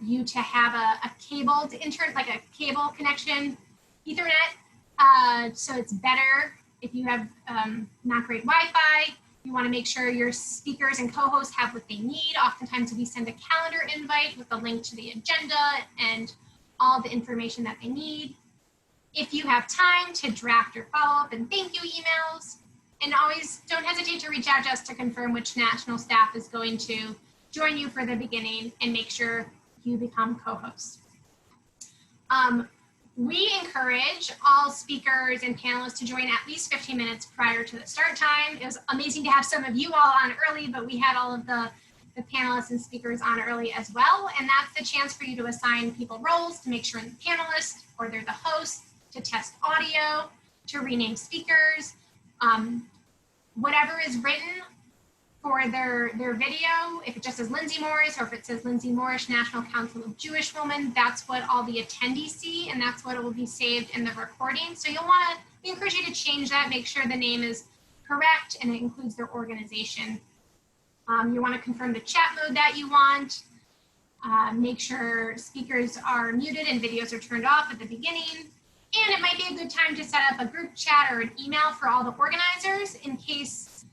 you to have a cabled internet, like a cable connection, Ethernet, so it's better if you have not great Wi-Fi. You want to make sure your speakers and co-hosts have what they need. Oftentimes we send a calendar invite with a link to the agenda and all the information that they need. If you have time to draft your follow-up and thank you emails, and always don't hesitate to reach out to us to confirm which national staff is going to join you for the beginning and make sure you become co-hosts. We encourage all speakers and panelists to join at least 15 minutes prior to the start time. It was amazing to have some of you all on early, but we had all of the panelists and speakers on early as well. And that's the chance for you to assign people roles to make sure they're the panelist or they're the host, to test audio, to rename speakers. Whatever is written for their video. If it just says Lindsay Morris, or if it says Lindsay Morris, National Council of Jewish Women, that's what all the attendees see, and that's what will be saved in the recording. So you'll want to, we encourage you to change that, make sure the name is correct, and it includes their organization. You want to confirm the chat mode that you want. Make sure speakers are muted and videos are turned off at the beginning. And it might be a good time to set up a group chat or an email for all the organizers in case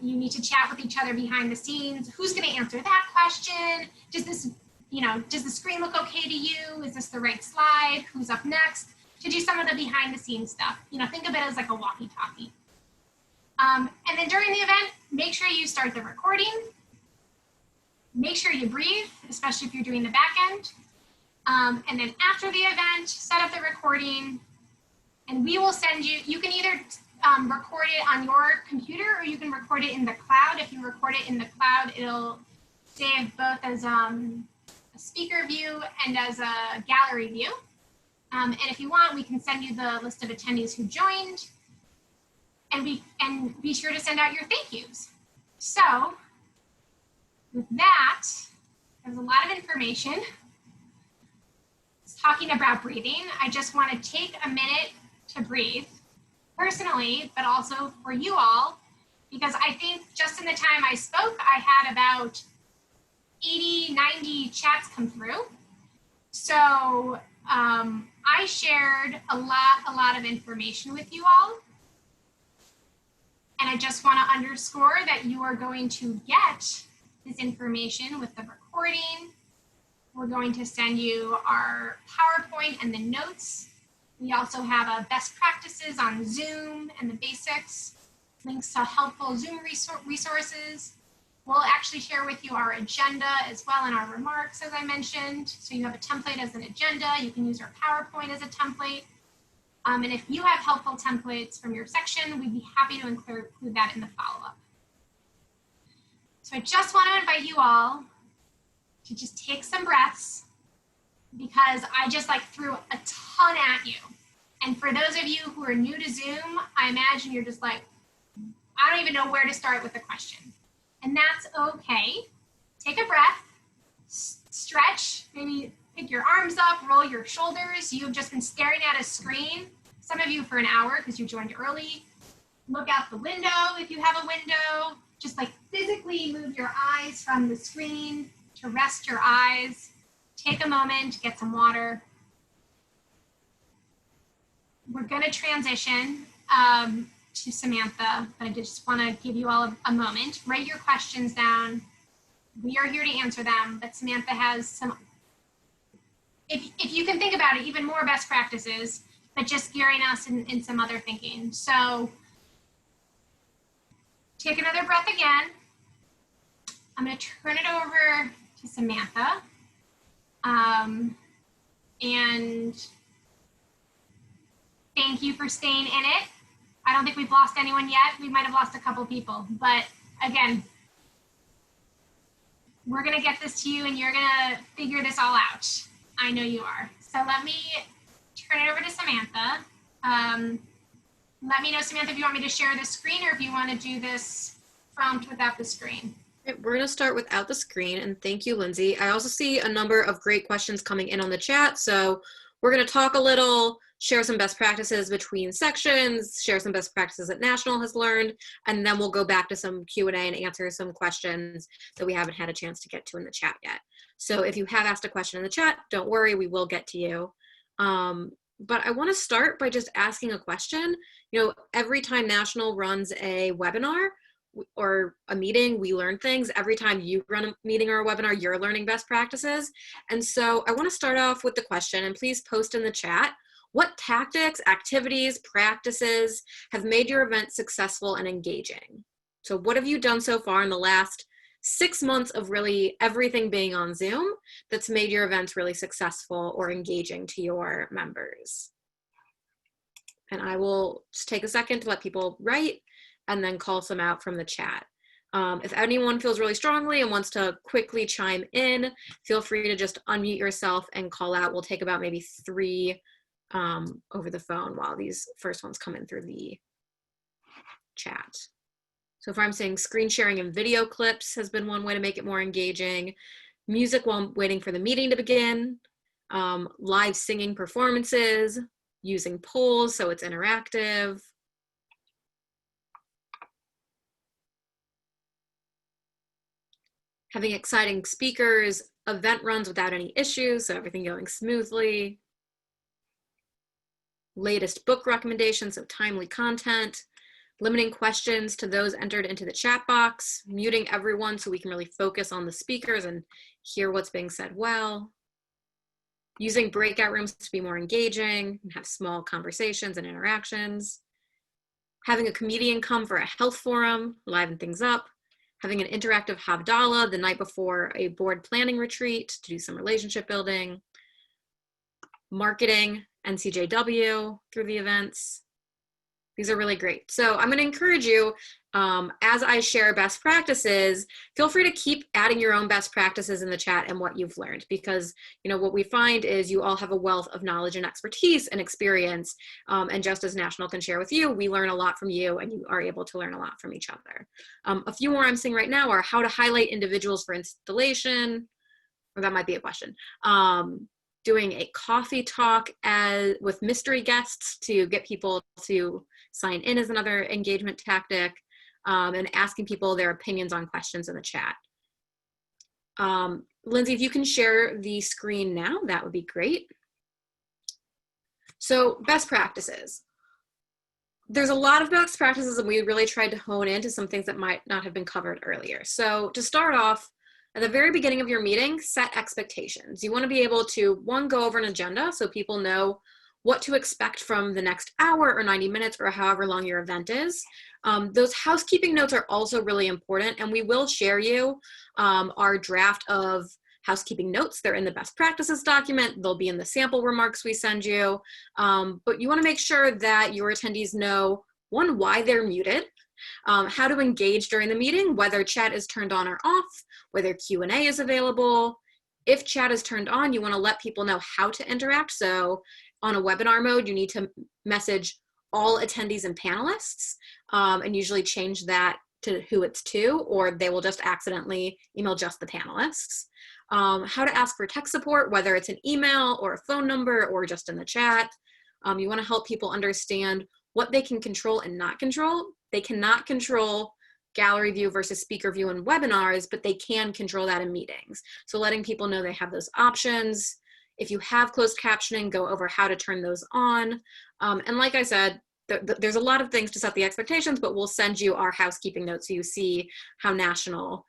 you need to chat with each other behind the scenes. Who's going to answer that question? Does this, does the screen look okay to you? Is this the right slide? Who's up next? To do some of the behind the scenes stuff. Think of it as like a walkie-talkie. And then during the event, make sure you start the recording. Make sure you breathe, especially if you're doing the back end. And then after the event, set up the recording, and we will send you, you can either record it on your computer or you can record it in the cloud. If you record it in the cloud, it'll save both as a speaker view and as a gallery view. And if you want, we can send you the list of attendees who joined, and be sure to send out your thank yous. So with that, there's a lot of information. Talking about breathing, I just want to take a minute to breathe personally, but also for you all, because I think just in the time I spoke, I had about 80, 90 chats come through. So I shared a lot of information with you all. And I just want to underscore that you are going to get this information with the recording. We're going to send you our PowerPoint and the notes. We also have a best practices on Zoom and the basics, links to helpful Zoom resources. We'll actually share with you our agenda as well in our remarks, as I mentioned. So you have a template as an agenda. You can use our PowerPoint as a template. And if you have helpful templates from your section, we'd be happy to include that in the follow-up. So I just want to invite you all to just take some breaths, because I just threw a ton at you. And for those of you who are new to Zoom, I imagine you're just like, I don't even know where to start with the question. And that's okay. Take a breath, stretch, maybe pick your arms up, roll your shoulders. You've just been staring at a screen, some of you for an hour because you joined early. Look out the window if you have a window. Just physically move your eyes from the screen to rest your eyes. Take a moment to get some water. We're going to transition to Samantha, but I just want to give you all a moment. Write your questions down. We are here to answer them, but Samantha has some, if you can think about it, even more best practices, but just gearing us in some other thinking. So take another breath again. I'm going to turn it over to Samantha. And thank you for staying in it. I don't think we've lost anyone yet. We might have lost a couple people, but again, we're going to get this to you and you're going to figure this all out. I know you are. So let me turn it over to Samantha. Let me know, Samantha, if you want me to share the screen or if you want to do this prompt without the screen.
We're going to start without the screen, and thank you, Lindsay. I also see a number of great questions coming in on the chat, so we're going to talk a little, share some best practices between sections, share some best practices that National has learned, and then we'll go back to some Q&A and answer some questions that we haven't had a chance to get to in the chat yet. So if you have asked a question in the chat, don't worry, we will get to you. But I want to start by just asking a question. Every time National runs a webinar or a meeting, we learn things. Every time you run a meeting or a webinar, you're learning best practices. And so I want to start off with the question, and please post in the chat, what tactics, activities, practices have made your event successful and engaging? So what have you done so far in the last 6 months of really everything being on Zoom that's made your events really successful or engaging to your members? And I will just take a second to let people write and then call some out from the chat. If anyone feels really strongly and wants to quickly chime in, feel free to just unmute yourself and call out. We'll take about maybe 3 over the phone while these first ones come in through the chat. So if I'm saying screen sharing and video clips has been one way to make it more engaging, music while waiting for the meeting to begin, live singing performances, using polls so it's interactive, having exciting speakers, event runs without any issues, so everything going smoothly, latest book recommendations, so timely content, limiting questions to those entered into the chat box, muting everyone so we can really focus on the speakers and hear what's being said well, using breakout rooms to be more engaging and have small conversations and interactions, having a comedian come for a health forum, liven things up, having an interactive Havdalah the night before a board planning retreat to do some relationship building, marketing NCJW through the events. These are really great. So I'm going to encourage you, as I share best practices, feel free to keep adding your own best practices in the chat and what you've learned, because what we find is you all have a wealth of knowledge and expertise and experience. And just as National can share with you, we learn a lot from you and you are able to learn a lot from each other. A few more I'm seeing right now are how to highlight individuals for installation, or that might be a question. Doing a coffee talk with mystery guests to get people to sign in as another engagement tactic, and asking people their opinions on questions in the chat. Lindsay, if you can share the screen now, that would be great. So best practices. There's a lot of best practices and we really tried to hone into some things that might not have been covered earlier. So to start off, at the very beginning of your meeting, set expectations. You want to be able to, one, go over an agenda so people know what to expect from the next hour or 90 minutes or however long your event is. Those housekeeping notes are also really important, and we will share you our draft of housekeeping notes. They're in the best practices document. They'll be in the sample remarks we send you. But you want to make sure that your attendees know, one, why they're muted, how to engage during the meeting, whether chat is turned on or off, whether Q&A is available. If chat is turned on, you want to let people know how to interact. So on a webinar mode, you need to message all attendees and panelists, and usually change that to who it's to, or they will just accidentally email just the panelists. How to ask for tech support, whether it's an email or a phone number or just in the chat. You want to help people understand what they can control and not control. They cannot control gallery view versus speaker view in webinars, but they can control that in meetings. So letting people know they have those options. If you have closed captioning, go over how to turn those on. And like I said, there's a lot of things to set the expectations, but we'll send you our housekeeping notes so you see how National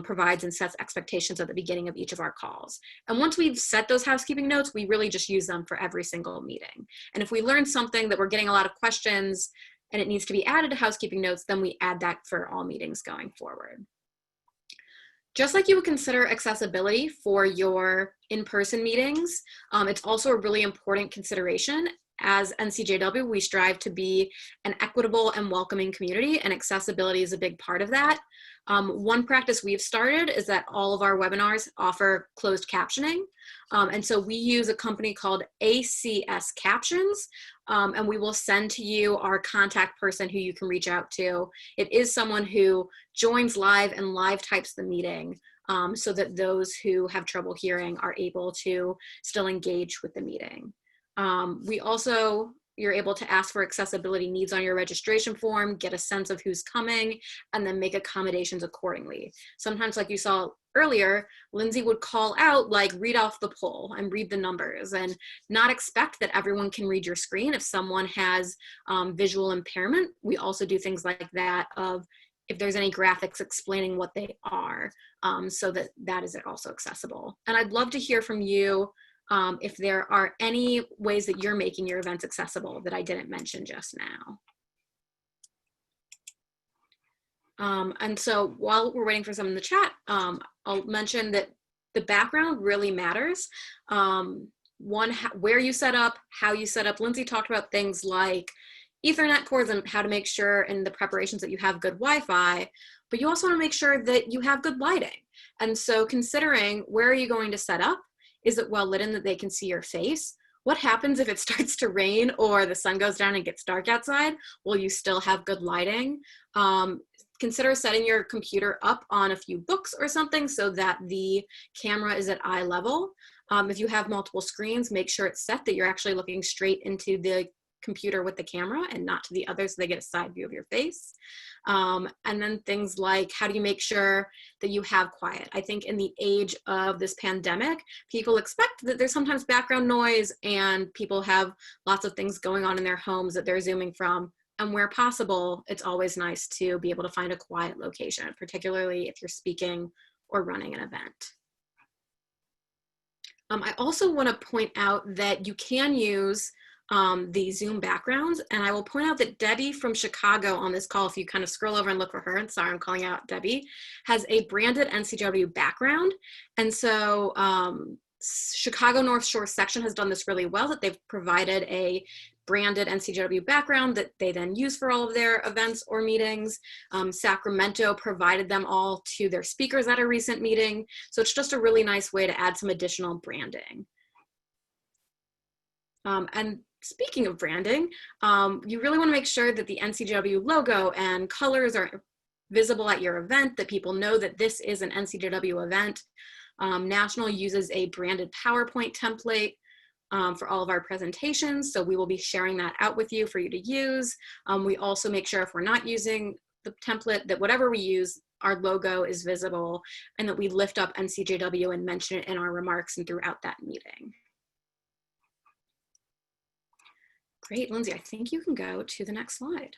provides and sets expectations at the beginning of each of our calls. And once we've set those housekeeping notes, we really just use them for every single meeting. And if we learn something that we're getting a lot of questions and it needs to be added to housekeeping notes, then we add that for all meetings going forward. Just like you would consider accessibility for your in-person meetings, it's also a really important consideration. As NCJW, we strive to be an equitable and welcoming community, and accessibility is a big part of that. One practice we've started is that all of our webinars offer closed captioning. And so we use a company called ACS Captions, and we will send to you our contact person who you can reach out to. It is someone who joins live and live types the meeting, so that those who have trouble hearing are able to still engage with the meeting. You're able to ask for accessibility needs on your registration form, get a sense of who's coming, and then make accommodations accordingly. Sometimes, like you saw earlier, Lindsay would call out, like, read off the poll and read the numbers, and not expect that everyone can read your screen. If someone has visual impairment, we also do things like that, of if there's any graphics explaining what they are, so that is also accessible. And I'd love to hear from you if there are any ways that you're making your events accessible that I didn't mention just now. And so while we're waiting for some in the chat, I'll mention that the background really matters. Where you set up, how you set up. Lindsay talked about things like Ethernet cords and how to make sure in the preparations that you have good Wi-Fi, but you also want to make sure that you have good lighting. And so considering where are you going to set up? Is it well lit in that they can see your face? What happens if it starts to rain or the sun goes down and gets dark outside? Will you still have good lighting? consider setting your computer up on a few books or something so that the camera is at eye level. If you have multiple screens, make sure it's set that you're actually looking straight into the computer with the camera and not to the other so they get a side view of your face. And then things like, how do you make sure that you have quiet? I think in the age of this pandemic, people expect that there's sometimes background noise and people have lots of things going on in their homes that they're zooming from. And where possible, it's always nice to be able to find a quiet location, particularly if you're speaking or running an event. I also want to point out that you can use the Zoom backgrounds, and I will point out that Debbie from Chicago on this call, if you kind of scroll over and look for her, and sorry I'm calling out Debbie, has a branded NCW background. And so Chicago North Shore section has done this really well, that they've provided a branded NCW background that they then use for all of their events or meetings. Sacramento provided them all to their speakers at a recent meeting. So it's just a really nice way to add some additional branding. And speaking of branding, you really want to make sure that the NCW logo and colors are visible at your event, that people know that this is an NCW event. National uses a branded PowerPoint template for all of our presentations, so we will be sharing that out with you for you to use. We also make sure if we're not using the template that whatever we use, our logo is visible and that we lift up NCJW and mention it in our remarks and throughout that meeting. Great, Lindsay, I think you can go to the next slide.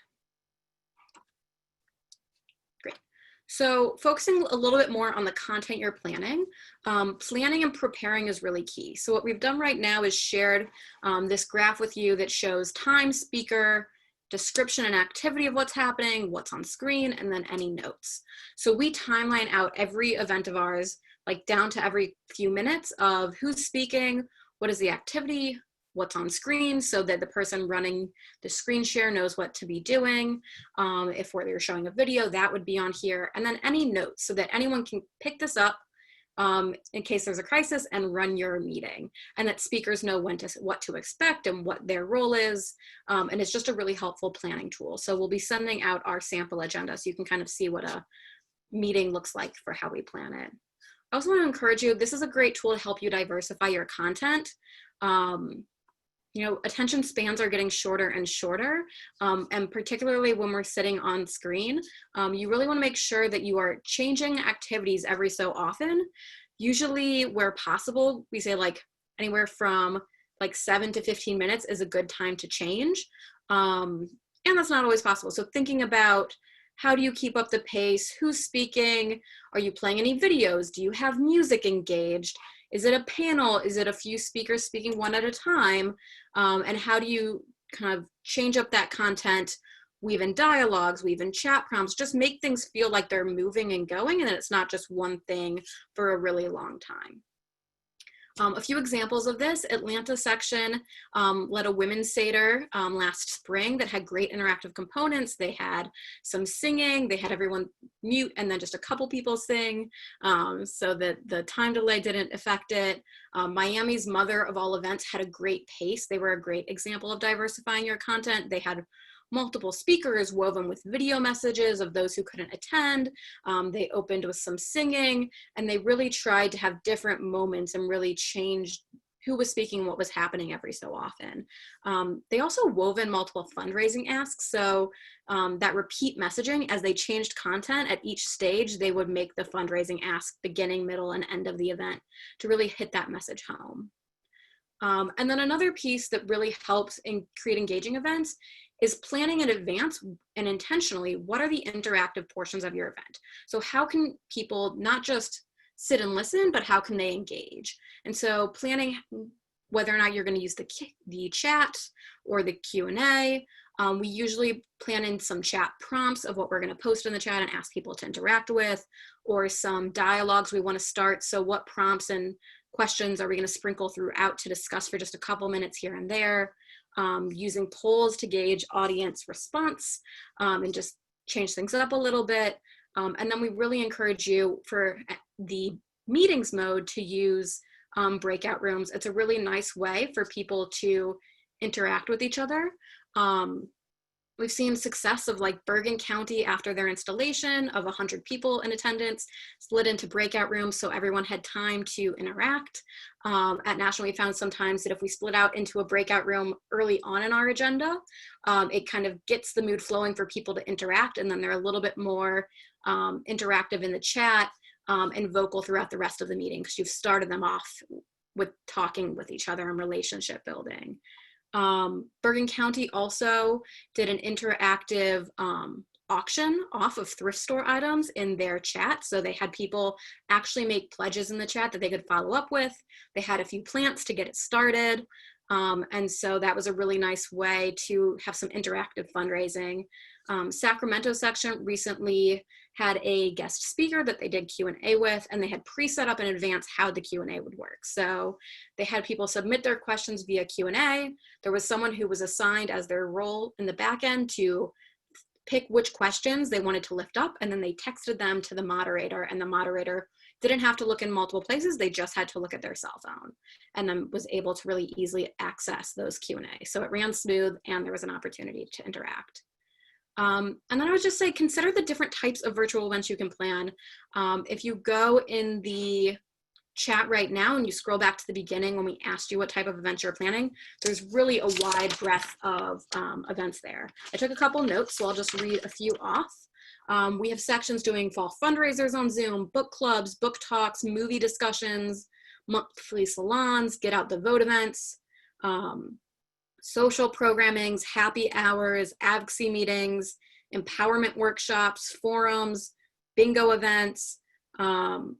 Great. So focusing a little bit more on the content you're planning, planning and preparing is really key. So what we've done right now is shared this graph with you that shows time, speaker, description and activity of what's happening, what's on screen, and then any notes. So we timeline out every event of ours, like down to every few minutes of who's speaking, what is the activity, what's on screen, so that the person running the screen share knows what to be doing. If they're showing a video, that would be on here. And then any notes so that anyone can pick this up in case there's a crisis and run your meeting, and that speakers know what to expect and what their role is. And it's just a really helpful planning tool. So we'll be sending out our sample agenda so you can kind of see what a meeting looks like for how we plan it. I also want to encourage you, this is a great tool to help you diversify your content. You know, attention spans are getting shorter and shorter, and particularly when we're sitting on screen, you really want to make sure that you are changing activities every so often. Usually where possible, we say like anywhere from like 7 to 15 minutes is a good time to change. And that's not always possible. So thinking about how do you keep up the pace? Who's speaking? Are you playing any videos? Do you have music engaged? Is it a panel? Is it a few speakers speaking one at a time? And how do you kind of change up that content, weave in dialogues, weave in chat prompts, just make things feel like they're moving and going and it's not just one thing for a really long time. A few examples of this: Atlanta section led a women's Seder last spring that had great interactive components. They had some singing, they had everyone mute and then just a couple people sing so that the time delay didn't affect it. Miami's Mother of All Events had a great pace. They were a great example of diversifying your content. They had multiple speakers woven with video messages of those who couldn't attend. They opened with some singing, and they really tried to have different moments and really changed who was speaking, what was happening every so often. They also wove in multiple fundraising asks, so that repeat messaging, as they changed content at each stage, they would make the fundraising ask beginning, middle, and end of the event to really hit that message home. And then another piece that really helps create engaging events is planning in advance and intentionally what are the interactive portions of your event. So how can people not just sit and listen, but how can they engage? And so planning whether or not you're going to use the chat or the Q&A. We usually plan in some chat prompts of what we're going to post in the chat and ask people to interact with, or some dialogues we want to start. So what prompts and questions are we going to sprinkle throughout to discuss for just a couple minutes here and there? Using polls to gauge audience response and just change things up a little bit. And then we really encourage you for the meetings mode to use breakout rooms. It's a really nice way for people to interact with each other. We've seen success of like Bergen County after their installation of 100 people in attendance, split into breakout rooms so everyone had time to interact. At National, we found sometimes that if we split out into a breakout room early on in our agenda, it kind of gets the mood flowing for people to interact, and then they're a little bit more interactive in the chat and vocal throughout the rest of the meeting because you've started them off with talking with each other and relationship building. Bergen County also did an interactive auction off of thrift store items in their chat. So they had people actually make pledges in the chat that they could follow up with. They had a few plants to get it started. And so that was a really nice way to have some interactive fundraising. Sacramento section recently had a guest speaker that they did Q&A with, and they had pre-set up in advance how the Q&A would work. So they had people submit their questions via Q&A. There was someone who was assigned as their role in the back end to pick which questions they wanted to lift up, and then they texted them to the moderator, and the moderator didn't have to look in multiple places. They just had to look at their cell phone and then was able to really easily access those Q&A. So it ran smooth and there was an opportunity to interact. And then I would just say, consider the different types of virtual events you can plan. If you go in the chat right now and you scroll back to the beginning when we asked you what type of events you're planning, there's really a wide breadth of events there. I took a couple notes, so I'll just read a few off. We have sections doing fall fundraisers on Zoom, book clubs, book talks, movie discussions, monthly salons, get out the vote events, social programmings, happy hours, advocacy meetings, empowerment workshops, forums, bingo events,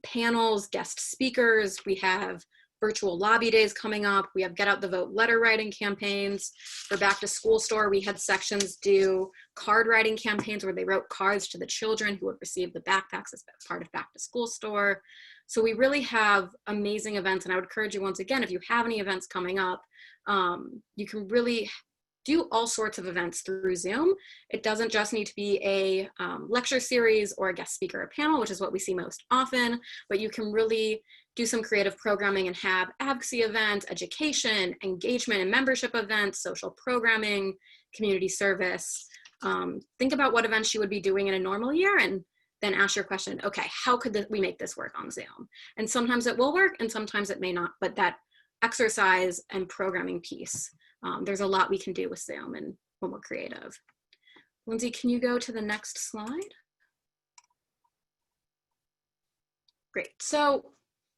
panels, guest speakers. We have virtual lobby days coming up. We have get out the vote letter writing campaigns. For back to school store, we had sections do card writing campaigns where they wrote cards to the children who would receive the backpacks as part of back to school store. So we really have amazing events, and I would encourage you once again, if you have any events coming up, you can really do all sorts of events through Zoom. It doesn't just need to be a lecture series or a guest speaker or panel, which is what we see most often, but you can really do some creative programming and have advocacy events, education, engagement and membership events, social programming, community service. Think about what events you would be doing in a normal year and then ask your question, okay, how could we make this work on Zoom? And sometimes it will work and sometimes it may not, but that exercise and programming piece, there's a lot we can do with Zoom and when we're creative. Lindsay, can you go to the next slide? Great, so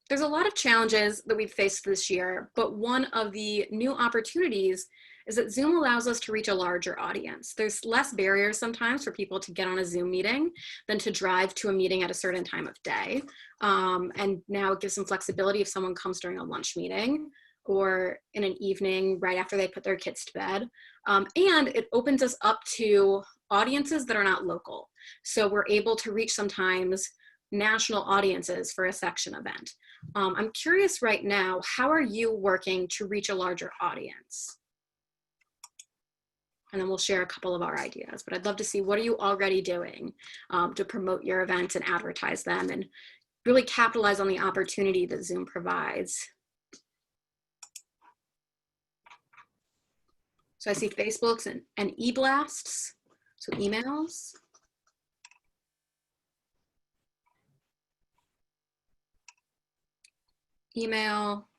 there's a lot of challenges that we've faced this year, but one of the new opportunities is that Zoom allows us to reach a larger audience. There's less barriers sometimes for people to get on a Zoom meeting than to drive to a meeting at a certain time of day. And now it gives some flexibility if someone comes during a lunch meeting or in an evening right after they put their kids to bed. And it opens us up to audiences that are not local. So we're able to reach sometimes national audiences for a section event. I'm curious right now, how are you working to reach a larger audience? And then we'll share a couple of our ideas, but I'd love to see, what are you already doing to promote your events and advertise them and really capitalize on the opportunity that Zoom provides. So I see Facebooks and e-blasts, so emails. Email.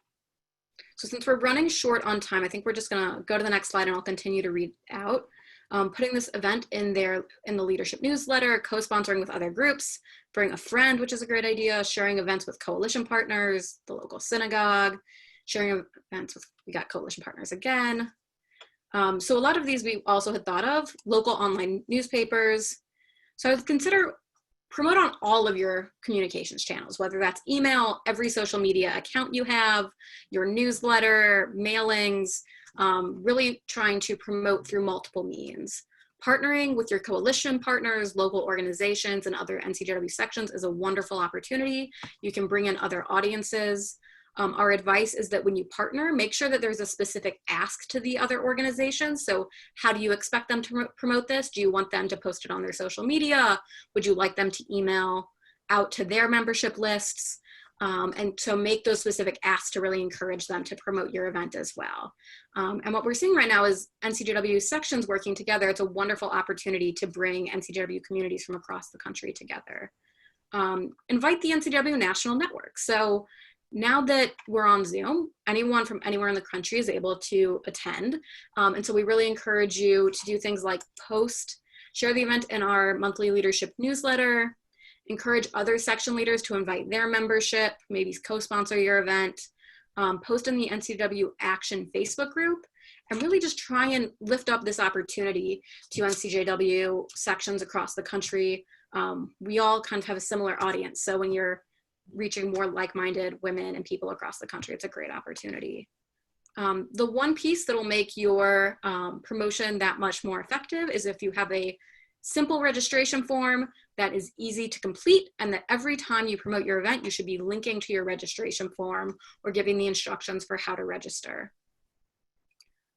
So since we're running short on time, I think we're just gonna go to the next slide and I'll continue to read out. Putting this event in the leadership newsletter, co-sponsoring with other groups, bring a friend, which is a great idea, sharing events with coalition partners, the local synagogue, sharing events with, we got coalition partners again. So a lot of these we also had thought of, local online newspapers. So I would consider promote on all of your communications channels, whether that's email, every social media account you have, your newsletter, mailings, really trying to promote through multiple means. Partnering with your coalition partners, local organizations, and other NCJW sections is a wonderful opportunity. You can bring in other audiences. Our advice is that when you partner, make sure that there's a specific ask to the other organizations. So how do you expect them to promote this? Do you want them to post it on their social media? Would you like them to email out to their membership lists? And so make those specific asks to really encourage them to promote your event as well. And what we're seeing right now is NCJW sections working together. It's a wonderful opportunity to bring NCJW communities from across the country together. Invite the NCJW National Network. So now that we're on Zoom, anyone from anywhere in the country is able to attend. And so we really encourage you to do things like share the event in our monthly leadership newsletter, encourage other section leaders to invite their membership, maybe co-sponsor your event, post in the NCJW Action Facebook group, and really just try and lift up this opportunity to NCJW sections across the country. We all kind of have a similar audience. So when you're reaching more like-minded women and people across the country, it's a great opportunity. The one piece that will make your promotion that much more effective is if you have a simple registration form that is easy to complete, and that every time you promote your event, you should be linking to your registration form or giving the instructions for how to register.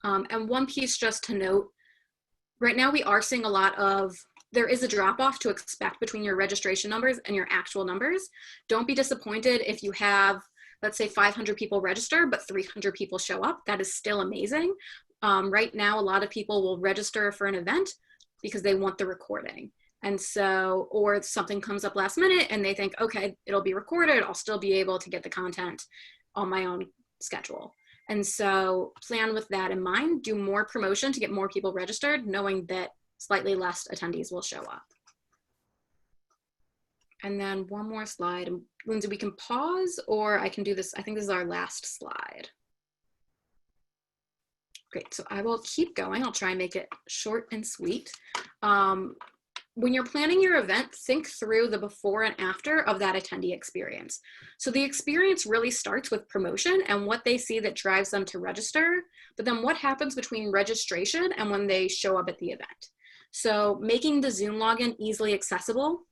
And one piece just to note, right now we are seeing there is a drop off to expect between your registration numbers and your actual numbers. Don't be disappointed if you have, let's say 500 people register, but 300 people show up. That is still amazing. Right now, a lot of people will register for an event because they want the recording. And so, or something comes up last minute and they think, okay, it'll be recorded, I'll still be able to get the content on my own schedule. And so plan with that in mind, do more promotion to get more people registered, knowing that slightly less attendees will show up. And then one more slide. Lindsay, we can pause or I can do this. I think this is our last slide. Great, so I will keep going. I'll try and make it short and sweet. When you're planning your event, think through the before and after of that attendee experience. So the experience really starts with promotion and what they see that drives them to register, but then what happens between registration and when they show up at the event. So making the Zoom login easily accessible,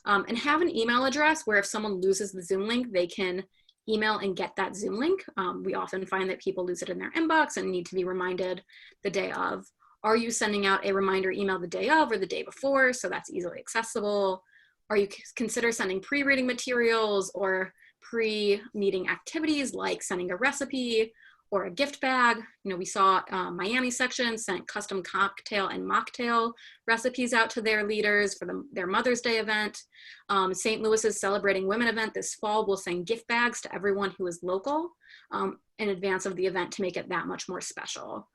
and have an email address where if someone loses the Zoom link, they can email and get that Zoom link. We often find that people lose it in their inbox and need to be reminded the day of. Are you sending out a reminder email the day of or the day before? So that's easily accessible. Are you consider sending pre-reading materials or pre-meeting activities like sending a recipe or a gift bag? You know, we saw Miami section sent custom cocktail and mocktail recipes out to their leaders for their Mother's Day event. St. Louis's Celebrating Women event this fall will send gift bags to everyone who is local in advance of the event to make it that much more special.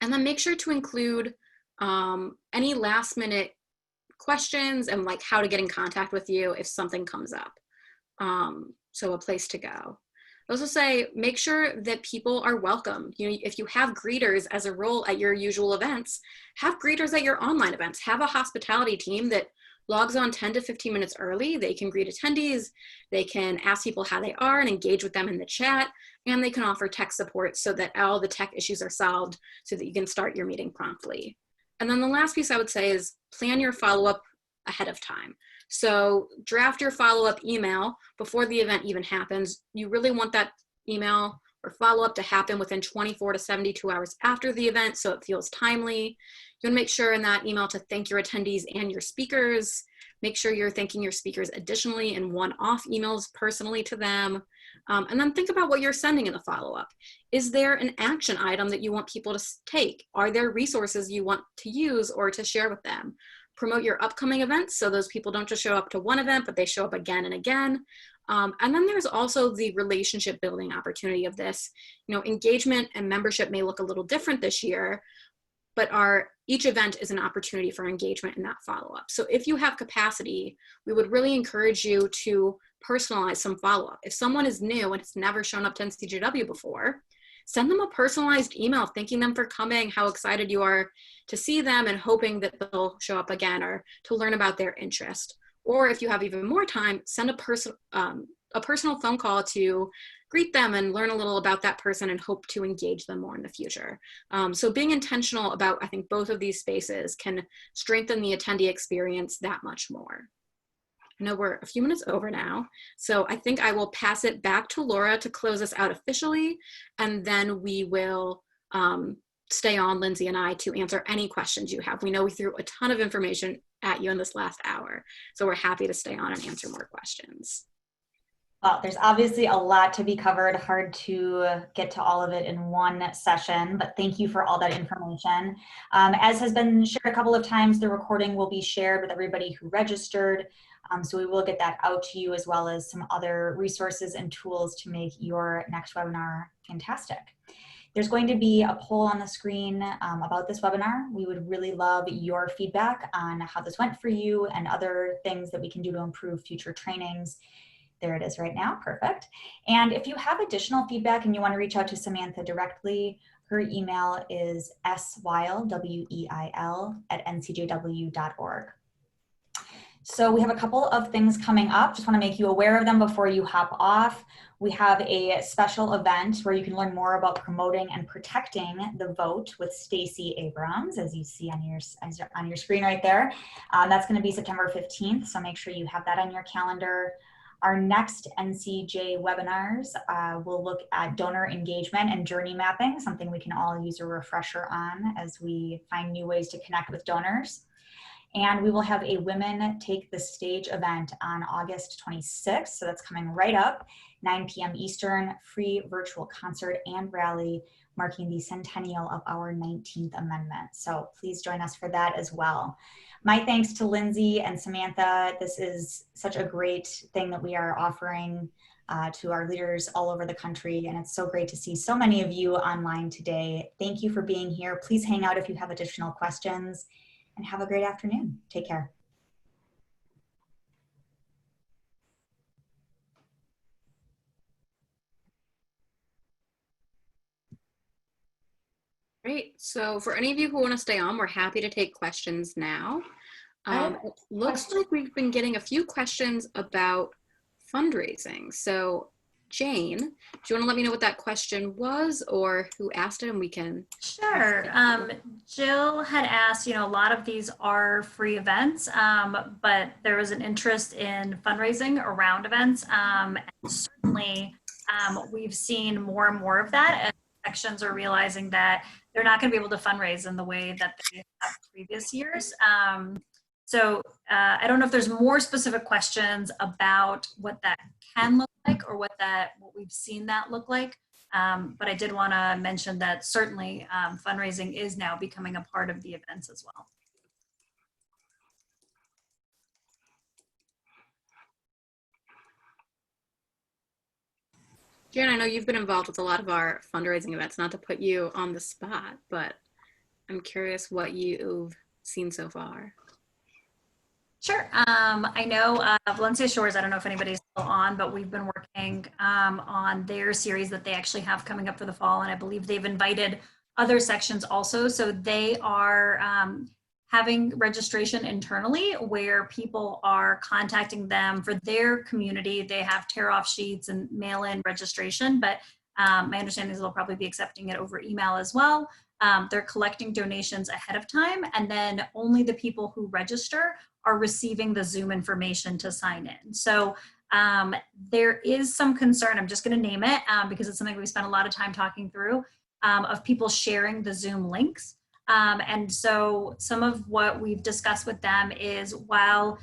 And then make sure to include any last minute questions and like how to get in contact with you if something comes up. So a place to go. I also say, make sure that people are welcome. You know, if you have greeters as a role at your usual events, have greeters at your online events. Have a hospitality team that logs on 10 to 15 minutes early. They can greet attendees, they can ask people how they are and engage with them in the chat, and they can offer tech support so that all the tech issues are solved so that you can start your meeting promptly. And then the last piece I would say is plan your follow-up ahead of time. So draft your follow-up email before the event even happens. You really want that email or follow-up to happen within 24 to 72 hours after the event so it feels timely. You want to make sure in that email to thank your attendees and your speakers. Make sure you're thanking your speakers additionally in one-off emails personally to them. And then think about what you're sending in the follow-up. Is there an action item that you want people to take? Are there resources you want to use or to share with them? Promote your upcoming events so those people don't just show up to one event, but they show up again and again. And then there's also the relationship building opportunity of this. You know, engagement and membership may look a little different this year, but each event is an opportunity for engagement in that follow-up. So if you have capacity, we would really encourage you to personalize some follow-up. If someone is new and has never shown up to NCJW before, send them a personalized email thanking them for coming, how excited you are to see them and hoping that they'll show up again or to learn about their interest. Or if you have even more time, send a personal phone call to greet them and learn a little about that person and hope to engage them more in the future. So being intentional about, I think, both of these spaces can strengthen the attendee experience that much more. I know we're a few minutes over now, so I think I will pass it back to Laura to close us out officially, and then we will stay on, Lindsay and I, to answer any questions you have. We know we threw a ton of information at you in this last hour, so we're happy to stay on and answer more questions.
Well, there's obviously a lot to be covered, hard to get to all of it in one session, but thank you for all that information. As has been shared a couple of times, the recording will be shared with everybody who registered. So we will get that out to you, as well as some other resources and tools to make your next webinar fantastic. There's going to be a poll on the screen about this webinar. We would really love your feedback on how this went for you and other things that we can do to improve future trainings. There it is right now, perfect. And if you have additional feedback and you want to reach out to Samantha directly, her email is sweil, W-E-I-L, @ncjw.org. So we have a couple of things coming up. Just want to make you aware of them before you hop off. We have a special event where you can learn more about promoting and protecting the vote with Stacey Abrams, as you see on your screen right there. That's going to be September 15th, so make sure you have that on your calendar. Our next NCJ webinars will look at donor engagement and journey mapping, something we can all use a refresher on as we find new ways to connect with donors. And we will have a Women Take the Stage event on August 26th, so that's coming right up, 9 p.m. Eastern, free virtual concert and rally marking the centennial of our 19th Amendment. So please join us for that as well. My thanks to Lindsay and Samantha. This is such a great thing that we are offering to our leaders all over the country, and it's so great to see so many of you online today. Thank you for being here. Please hang out if you have additional questions, and have a great afternoon. Take care.
Great. So for any of you who want to stay on, we're happy to take questions now. It looks like we've been getting a few questions about fundraising. So Jane, do you want to let me know what that question was or who asked it, and we can?
Sure. Jill had asked, a lot of these are free events, but there was an interest in fundraising around events. And certainly we've seen more and more of that as sections are realizing that they're not going to be able to fundraise in the way that they have previous years. So I don't know if there's more specific questions about what that can look like or what we've seen that look like. But I did want to mention that certainly fundraising is now becoming a part of the events as well.
Jen, I know you've been involved with a lot of our fundraising events, not to put you on the spot, but I'm curious what you've seen so far.
Sure. I know Valencia Shores, I don't know if anybody's still on, but we've been working on their series that they actually have coming up for the fall. And I believe they've invited other sections also. So they are having registration internally where people are contacting them for their community. They have tear-off sheets and mail-in registration, but my understanding is they'll probably be accepting it over email as well. They're collecting donations ahead of time, and then only the people who register are receiving the Zoom information to sign in. So there is some concern, I'm just going to name it because it's something we spent a lot of time talking through, of people sharing the Zoom links. And so some of what we've discussed with them is, while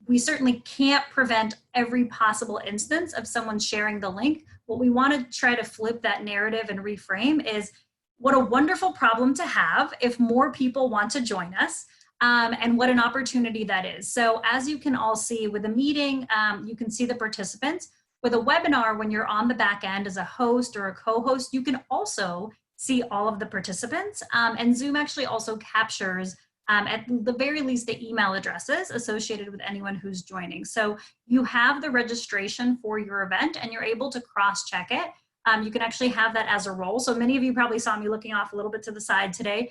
we certainly can't prevent every possible instance of someone sharing the link, what we want to try to flip that narrative and reframe is, what a wonderful problem to have if more people want to join us, and what an opportunity that is. So as you can all see with a meeting, you can see the participants. With a webinar, when you're on the back end as a host or a co-host, you can also see all of the participants. And Zoom actually also captures, at the very least, the email addresses associated with anyone who's joining. So you have the registration for your event and you're able to cross-check it. You can actually have that as a role. So many of you probably saw me looking off a little bit to the side today.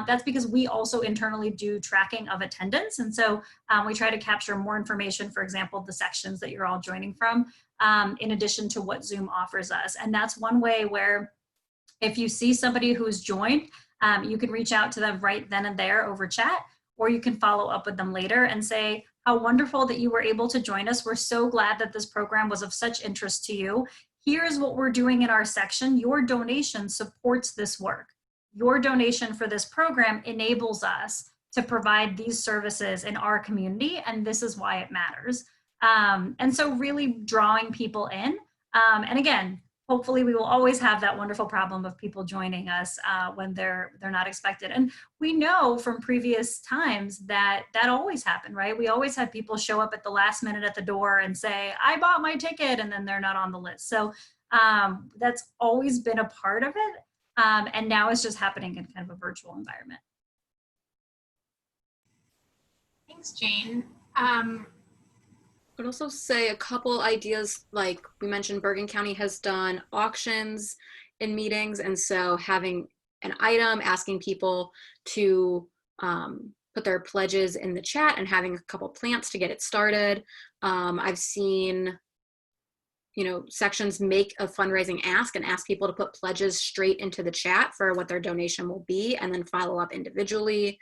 That's because we also internally do tracking of attendance. And so we try to capture more information, for example, the sections that you're all joining from, in addition to what Zoom offers us. And that's one way where if you see somebody who's joined, you can reach out to them right then and there over chat, or you can follow up with them later and say, how wonderful that you were able to join us. We're so glad that this program was of such interest to you. Here's what we're doing in our section. Your donation supports this work. Your donation for this program enables us to provide these services in our community, and this is why it matters. And so really drawing people in. And again, hopefully we will always have that wonderful problem of people joining us when they're not expected. And we know from previous times that always happened, right? We always had people show up at the last minute at the door and say, I bought my ticket, and then they're not on the list. So that's always been a part of it. And now it's just happening in kind of a virtual environment.
Thanks, Jane.
I would also say a couple ideas, like we mentioned, Bergen County has done auctions in meetings, and so having an item asking people to put their pledges in the chat and having a couple plants to get it started. I've seen, sections make a fundraising ask and ask people to put pledges straight into the chat for what their donation will be, and then follow up individually.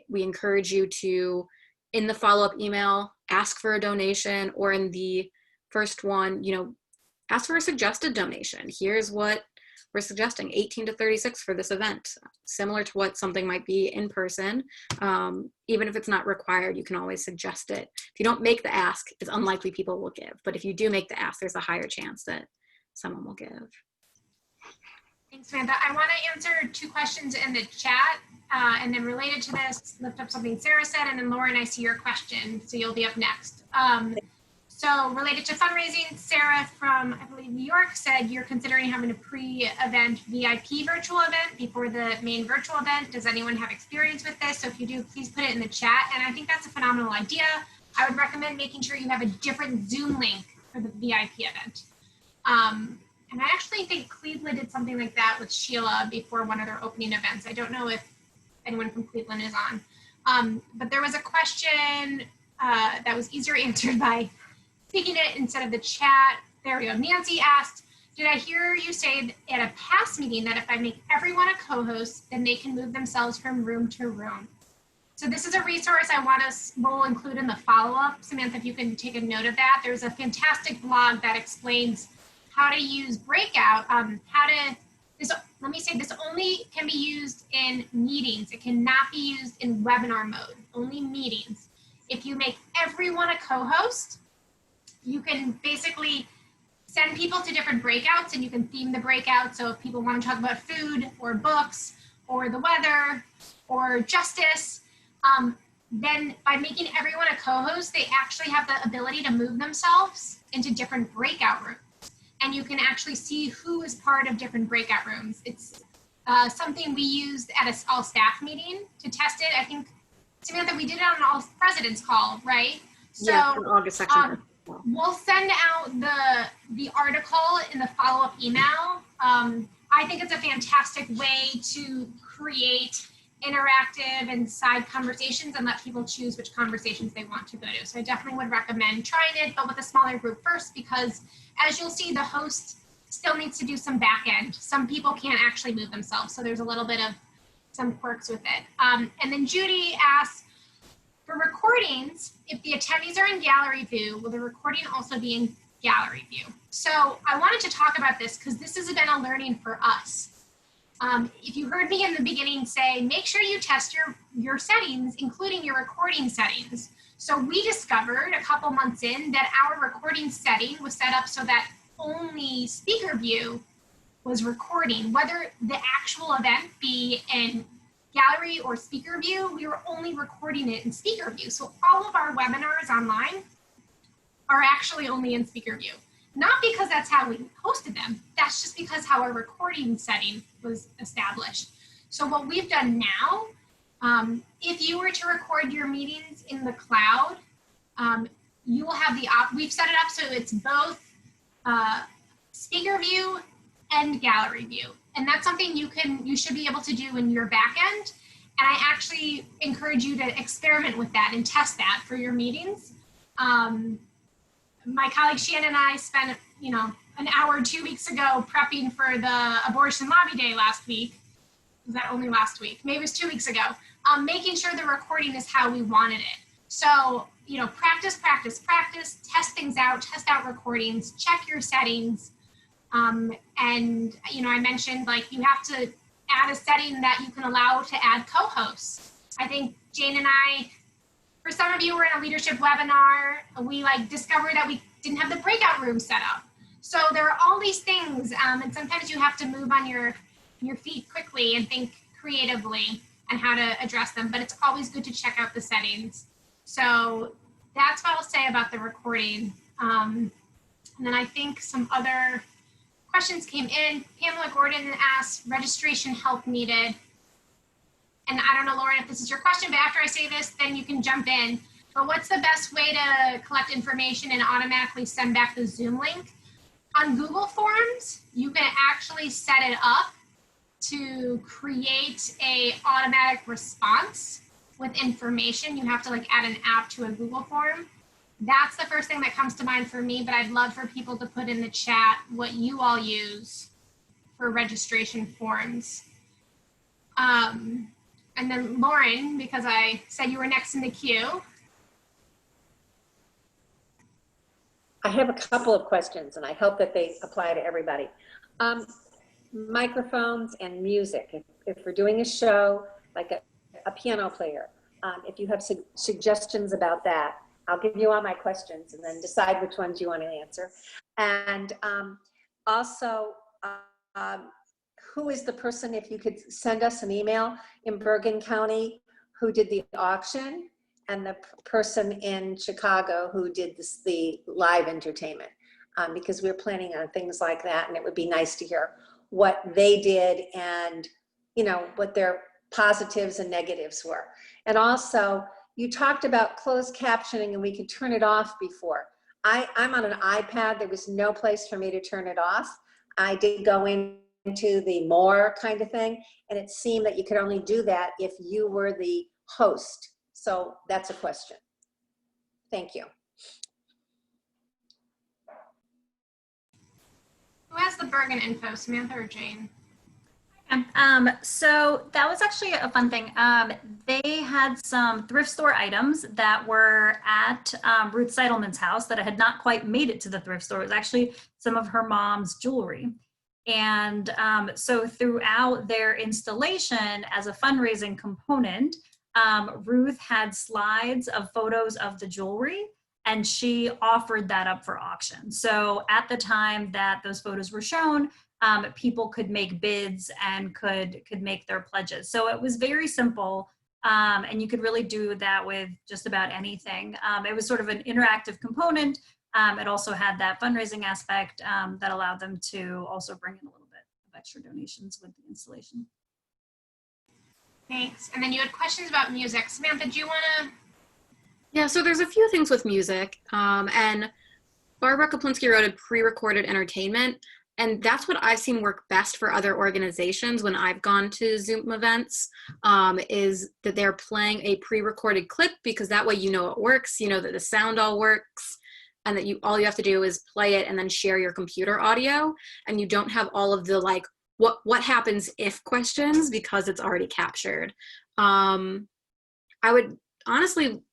We encourage you to, in the follow-up email, ask for a donation, or in the first one, ask for a suggested donation. Here's what we're suggesting, 18 to 36 for this event, similar to what something might be in person. Even if it's not required, you can always suggest it. If you don't make the ask, it's unlikely people will give. But if you do make the ask, there's a higher chance that someone will give.
Thanks, Samantha. I want to answer 2 questions in the chat. And then related to this, lift up something Sarah said, and then Lauren, I see your question, so you'll be up next. So related to fundraising, Sarah from, I believe, New York said you're considering having a pre-event VIP virtual event before the main virtual event. Does anyone have experience with this? So if you do, please put it in the chat. And I think that's a phenomenal idea. I would recommend making sure you have a different Zoom link for the VIP event. And I actually think Cleveland did something like that with Sheila before one of their opening events. I don't know if anyone from Cleveland is on. But there was a question that was easier answered by speaking it instead of the chat. There we go. Nancy asked, did I hear you say at a past meeting that if I make everyone a co-host, then they can move themselves from room to room? So this is a resource we'll include in the follow-up. Samantha, if you can take a note of that. There's a fantastic blog that explains how to use Breakout, let me say this only can be used in meetings. It cannot be used in webinar mode, only meetings. If you make everyone a co-host, you can basically send people to different breakouts, and you can theme the breakout. So if people want to talk about food or books or the weather or justice, then by making everyone a co-host, they actually have the ability to move themselves into different breakout rooms. And you can actually see who is part of different breakout rooms. It's something we used at an all staff meeting to test it. I think, Samantha, we did it on an all president's call, right? So
yeah, August section.
We'll send out the article in the follow-up email. I think it's a fantastic way to create interactive and side conversations and let people choose which conversations they want to go to. So I definitely would recommend trying it, but with a smaller group first, because as you'll see, the host still needs to do some back end. Some people can't actually move themselves, so there's a little bit of some quirks with it. And then Judy asks, for recordings, if the attendees are in gallery view, will the recording also be in gallery view? So I wanted to talk about this because this has been a learning for us. If you heard me in the beginning say, make sure you test your settings, including your recording settings. So we discovered a couple months in that our recording setting was set up so that only speaker view was recording, whether the actual event be in gallery or speaker view, we were only recording it in speaker view. So all of our webinars online are actually only in speaker view. Not because that's how we hosted them, that's just because how our recording setting was established. So what we've done now, if you were to record your meetings in the cloud, you will have we've set it up so it's both speaker view and gallery view. And that's something you should be able to do in your back end. And I actually encourage you to experiment with that and test that for your meetings. My colleague Shannon and I spent, an hour 2 weeks ago prepping for the abortion lobby day last week. Was that only last week? Maybe it was 2 weeks ago. Making sure the recording is how we wanted it. So, practice, test things out, test out recordings, check your settings. And, I mentioned you have to add a setting that you can allow to add co-hosts. I think Jane and I For some of you who were in a leadership webinar, we discovered that we didn't have the breakout room set up. So there are all these things, and sometimes you have to move on your feet quickly and think creatively and how to address them, but it's always good to check out the settings. So that's what I'll say about the recording. And then I think some other questions came in. Pamela Gordon asked, registration help needed. And I don't know, Lauren, if this is your question, but after I say this, then you can jump in. But what's the best way to collect information and automatically send back the Zoom link? On Google Forms, you can actually set it up to create a automatic response with information. You have to add an app to a Google form. That's the first thing that comes to mind for me, but I'd love for people to put in the chat what you all use for registration forms. And then Lauren, because I said you were next in the queue.
I have a couple of questions, and I hope that they apply to everybody. Microphones and music. If we're doing a show, like a piano player, if you have suggestions about that, I'll give you all my questions and then decide which ones you want to answer. And also, who is the person, if you could send us an email, in Bergen County who did the auction, and the person in Chicago who did the live entertainment, because we're planning on things like that, and it would be nice to hear what they did and what their positives and negatives were. And also, you talked about closed captioning and we could turn it off before. I'm on an iPad. There was no place for me to turn it off. I did go into the more kind of thing, and it seemed that you could only do that if you were the host. So that's a question. Thank you.
Who has the Bergen info, Samantha or Jane?
So that was actually a fun thing. They had some thrift store items that were at Ruth Seidelman's house that had not quite made it to the thrift store. It was actually some of her mom's jewelry. And so throughout their installation, as a fundraising component, Ruth had slides of photos of the jewelry, and she offered that up for auction. So at the time that those photos were shown, people could make bids and could make their pledges. So it was very simple, and you could really do that with just about anything. It was sort of an interactive component. It also had that fundraising aspect that allowed them to also bring in a little bit of extra donations with the installation.
Thanks. And then you had questions about music. Samantha, do you want to?
Yeah, so there's a few things with music. And Barbara Kaplinsky wrote a pre-recorded entertainment. And that's what I've seen work best for other organizations when I've gone to Zoom events, is that they're playing a pre-recorded clip, because that way you know it works, you know that the sound all works, and that all you have to do is play it and then share your computer audio, and you don't have all of the what happens if questions, because it's already captured. I would honestly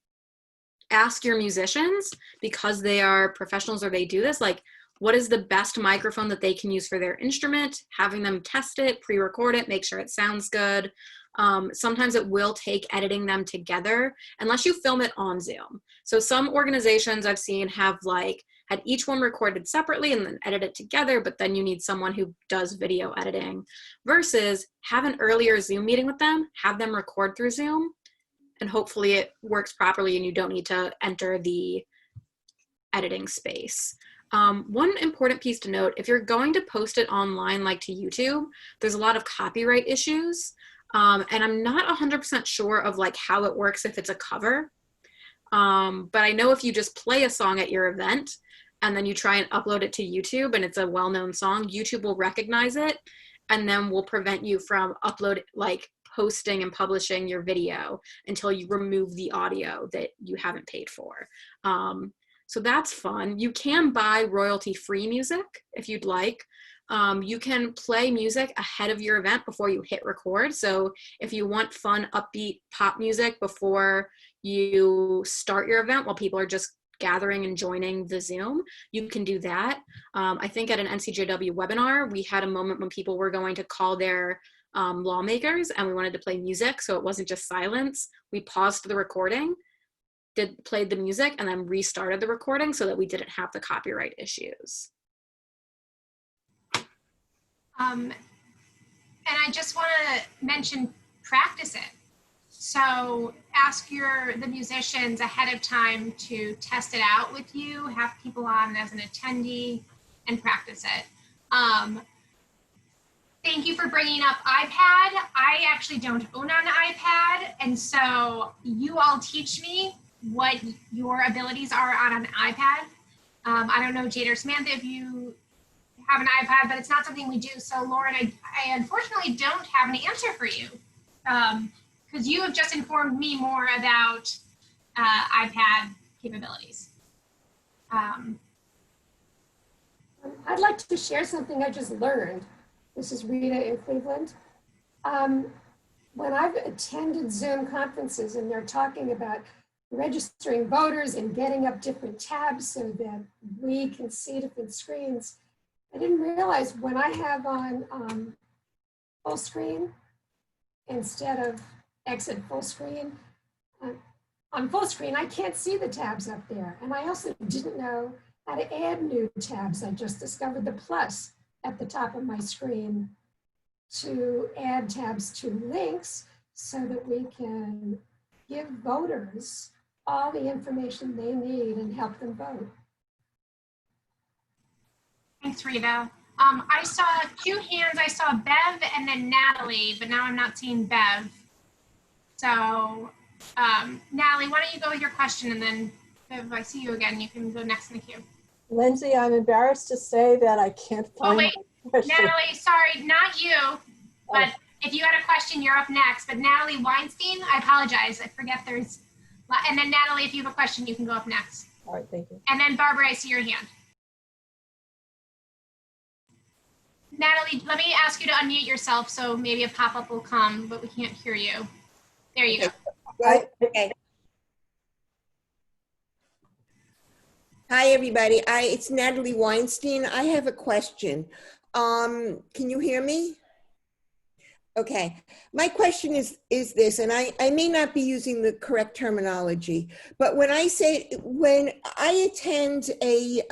ask your musicians, because they are professionals or they do this, what is the best microphone that they can use for their instrument, having them test it, pre-record it, make sure it sounds good. Sometimes it will take editing them together unless you film it on Zoom. So some organizations I've seen have had each one recorded separately and then edit it together, but then you need someone who does video editing, versus have an earlier Zoom meeting with them, have them record through Zoom, and hopefully it works properly and you don't need to enter the editing space. One important piece to note, if you're going to post it online, like to YouTube, there's a lot of copyright issues. And I'm not 100% sure of how it works if it's a cover. But I know if you just play a song at your event and then you try and upload it to YouTube and it's a well-known song, YouTube will recognize it and then will prevent you from posting and publishing your video until you remove the audio that you haven't paid for. So that's fun. You can buy royalty-free music if you'd like. You can play music ahead of your event before you hit record. So if you want fun, upbeat pop music before you start your event while people are just gathering and joining the Zoom, you can do that. I think at an NCJW webinar, we had a moment when people were going to call their lawmakers and we wanted to play music, so it wasn't just silence. We paused the recording played the music and then restarted the recording so that we didn't have the copyright issues.
And I just want to mention, practice it. So ask the musicians ahead of time to test it out with you, have people on as an attendee, and practice it. Thank you for bringing up iPad. I actually don't own an iPad, and so you all teach me what your abilities are on an iPad. I don't know, Jade or Samantha, if you have an iPad, but it's not something we do. So Lauren, I unfortunately don't have an answer for you, because you have just informed me more about iPad capabilities.
I'd like to share something I just learned. This is Rita in Cleveland. When I've attended Zoom conferences and they're talking about registering voters and getting up different tabs so that we can see different screens, I didn't realize when I have on full screen instead of exit full screen, on full screen, I can't see the tabs up there. And I also didn't know how to add new tabs. I just discovered the plus at the top of my screen to add tabs to links so that we can give voters all the information they need and help them vote.
Thanks, Rita. I saw 2 hands. I saw Bev and then Natalie, but now I'm not seeing Bev. So Natalie, why don't you go with your question, and then Bev, I see you again, you can go next in the queue.
Lindsay, I'm embarrassed to say that I can't find my question.
Natalie, sorry, not you, but if you had a question, you're up next. But Natalie Weinstein, I apologize. I forget there's, and then Natalie, if you have a question, you can go up next.
All right, thank you.
And then Barbara, I see your hand. Natalie, let me ask you to unmute yourself so maybe a pop-up will come, but we can't hear you. There you go.
Right. Okay. Hi, everybody. It's Natalie Weinstein. I have a question. Can you hear me? Okay. My question is this, and I may not be using the correct terminology, but when I attend a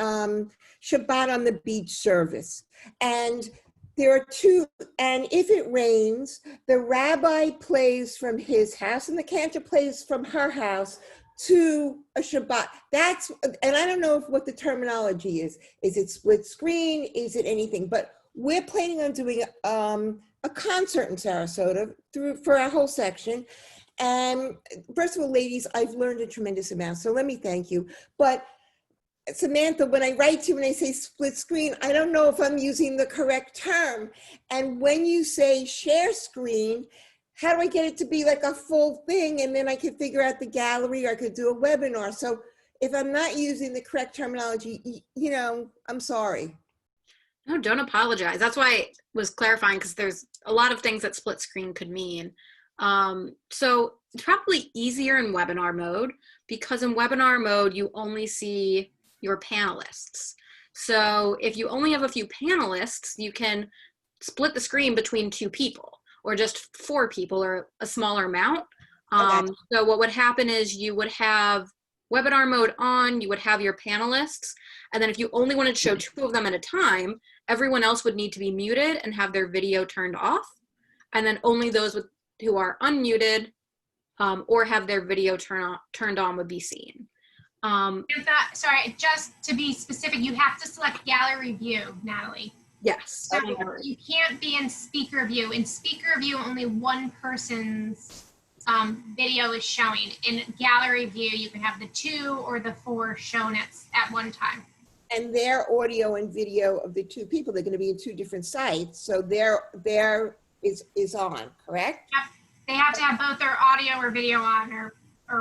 Shabbat on the Beach service, and there are 2, and if it rains, the rabbi plays from his house and the cantor plays from her house to a Shabbat. And I don't know what the terminology is. Is it split screen? Is it anything? But we're planning on doing a concert in Sarasota for our whole section. And first of all, ladies, I've learned a tremendous amount, so let me thank you. But Samantha, when I write to you and I say split screen, I don't know if I'm using the correct term. And when you say share screen, how do I get it to be like a full thing? And then I could figure out the gallery, or I could do a webinar. So if I'm not using the correct terminology, I'm sorry.
No, don't apologize. That's why I was clarifying, because there's a lot of things that split screen could mean. So it's probably easier in webinar mode, because in webinar mode, you only see your panelists. So if you only have a few panelists, you can split the screen between 2 people, or just 4 people, or a smaller amount. So what would happen is you would have webinar mode on, you would have your panelists, and then if you only wanted to show 2 of them at a time, everyone else would need to be muted and have their video turned off. And then only those who are unmuted or have their video turned on would be seen.
Sorry, just to be specific, you have to select gallery view, Natalie.
Yes.
So you can't be in speaker view. In speaker view, only one person's video is showing. In gallery view, you can have the 2 or the 4 shown at one time.
And their audio and video of the 2 people, they're going to be in 2 different sites. So their is on, correct?
Yep. They have to have both their audio or video on, or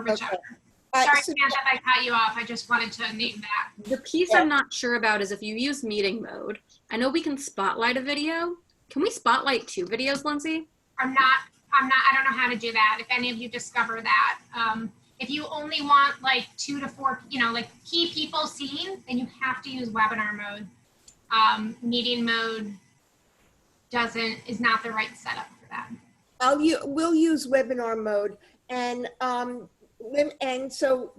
whichever. Okay. Sorry, Samantha, if I cut you off. I just wanted to name that.
The piece I'm not sure about is if you use meeting mode. I know we can spotlight a video. Can we spotlight 2 videos, Lindsay?
I don't know how to do that. If any of you discover that. If you only want like 2 to 4, like key people seen, then you have to use webinar mode. Meeting mode is not the right setup for that.
We'll use webinar mode, and so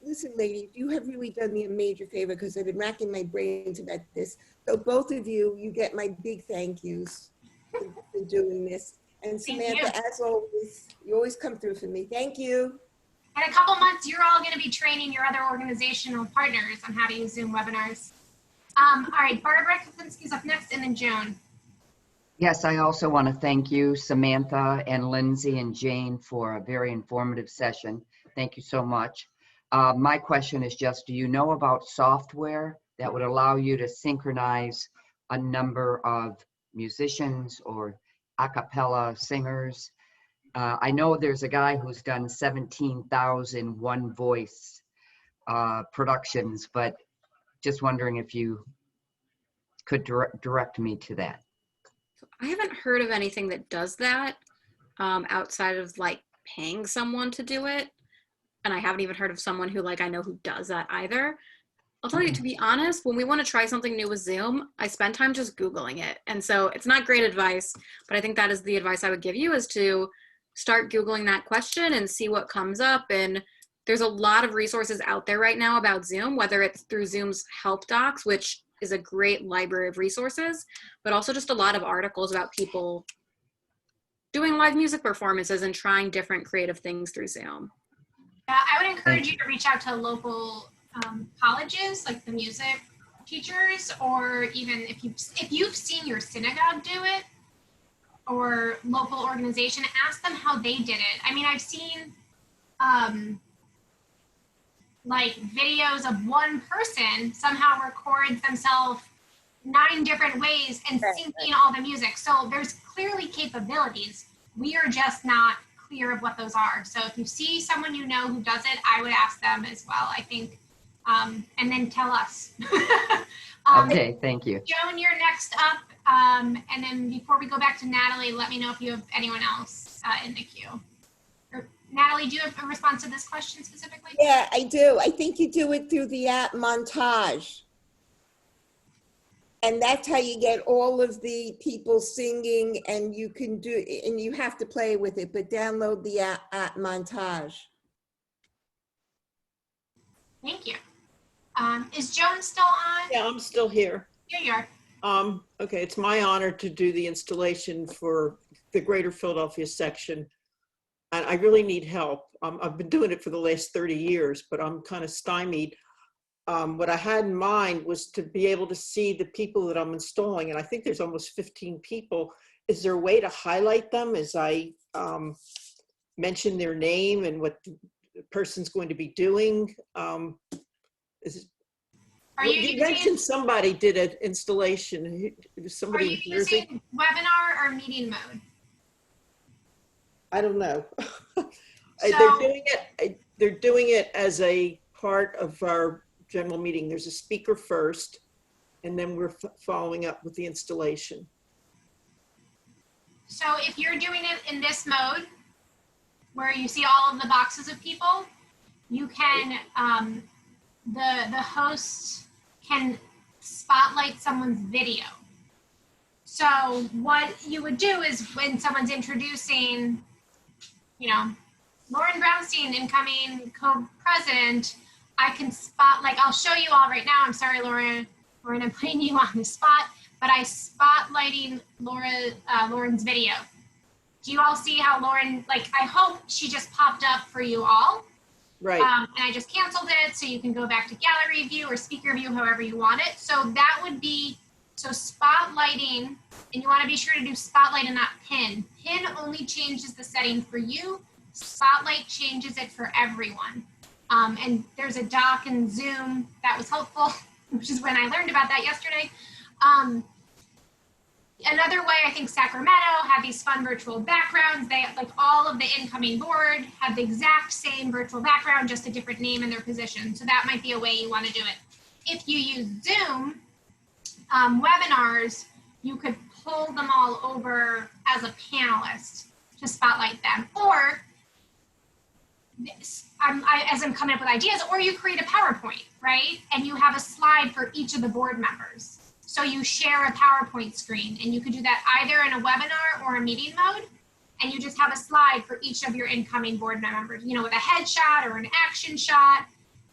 listen, ladies, you have really done me a major favor because I've been racking my brains about this. So both of you, you get my big thank yous for doing this. And
Thank
Samantha,
you.
as always, you always come through for me. Thank you.
In a couple months, you're all going to be training your other organizational partners on how to use Zoom webinars. All right, Barbara Kaplinski's up next, and then Joan.
Yes, I also want to thank you, Samantha and Lindsay and Jane, for a very informative session. Thank you so much. My question is just, do you know about software that would allow you to synchronize a number of musicians or a cappella singers? I know there's a guy who's done 17,000 one voice productions, but just wondering if you could direct me to that.
I haven't heard of anything that does that outside of like paying someone to do it. And I haven't even heard of someone who I know who does that either. I'll tell you, to be honest, when we want to try something new with Zoom, I spend time just Googling it. And so it's not great advice, but I think that is the advice I would give you, is to start Googling that question and see what comes up. And there's a lot of resources out there right now about Zoom, whether it's through Zoom's help docs, which is a great library of resources, but also just a lot of articles about people doing live music performances and trying different creative things through Zoom.
I would encourage you to reach out to local colleges, like the music teachers, or even if you've seen your synagogue do it, or local organization, ask them how they did it. I mean, I've seen like videos of one person somehow records themselves 9 different ways and syncing all the music. So there's clearly capabilities. We are just not clear of what those are. So if you see someone you know who does it, I would ask them as well, I think, and then tell us.
Okay, thank you.
Joan, you're next up. And then before we go back to Natalie, let me know if you have anyone else in the queue. Natalie, do you have a response to this question specifically?
Yeah, I do. I think you do it through the app Montage. And that's how you get all of the people singing, and you can do, and you have to play with it, but download the app Montage.
Thank you. Is Joan still on?
Yeah, I'm still here.
Here you are.
Okay, it's my honor to do the installation for the Greater Philadelphia section. And I really need help. I've been doing it for the last 30 years, but I'm kind of stymied. What I had in mind was to be able to see the people that I'm installing, and I think there's almost 15 people. Is there a way to highlight them as I mention their name and what the person's going to be doing? You mentioned somebody did an installation. Somebody
Are you using webinar or meeting mode?
I don't know.
So,
they're doing it as a part of our general meeting. There's a speaker first, and then we're following up with the installation.
So if you're doing it in this mode, where you see all of the boxes of people, you can, the host can spotlight someone's video. So what you would do is when someone's introducing, Lauren Brownstein, incoming co-president, I can I'll show you all right now. I'm sorry, Lauren, I'm putting you on the spot, but I spotlighting Lauren's video. Do you all see how Lauren, I hope she just popped up for you all.
Right.
And I just canceled it, so you can go back to gallery view or speaker view, however you want it. So that would be, spotlighting, and you want to be sure to do spotlight and not pin. Pin only changes the setting for you. Spotlight changes it for everyone. And there's a doc in Zoom that was helpful, which is when I learned about that yesterday. Another way, I think Sacramento had these fun virtual backgrounds. They, all of the incoming board had the exact same virtual background, just a different name in their position. So that might be a way you want to do it. If you use Zoom webinars, you could pull them all over as a panelist to spotlight them. Or, as I'm coming up with ideas, or you create a PowerPoint, right? And you have a slide for each of the board members. So you share a PowerPoint screen, and you could do that either in a webinar or a meeting mode, and you just have a slide for each of your incoming board members, with a headshot or an action shot,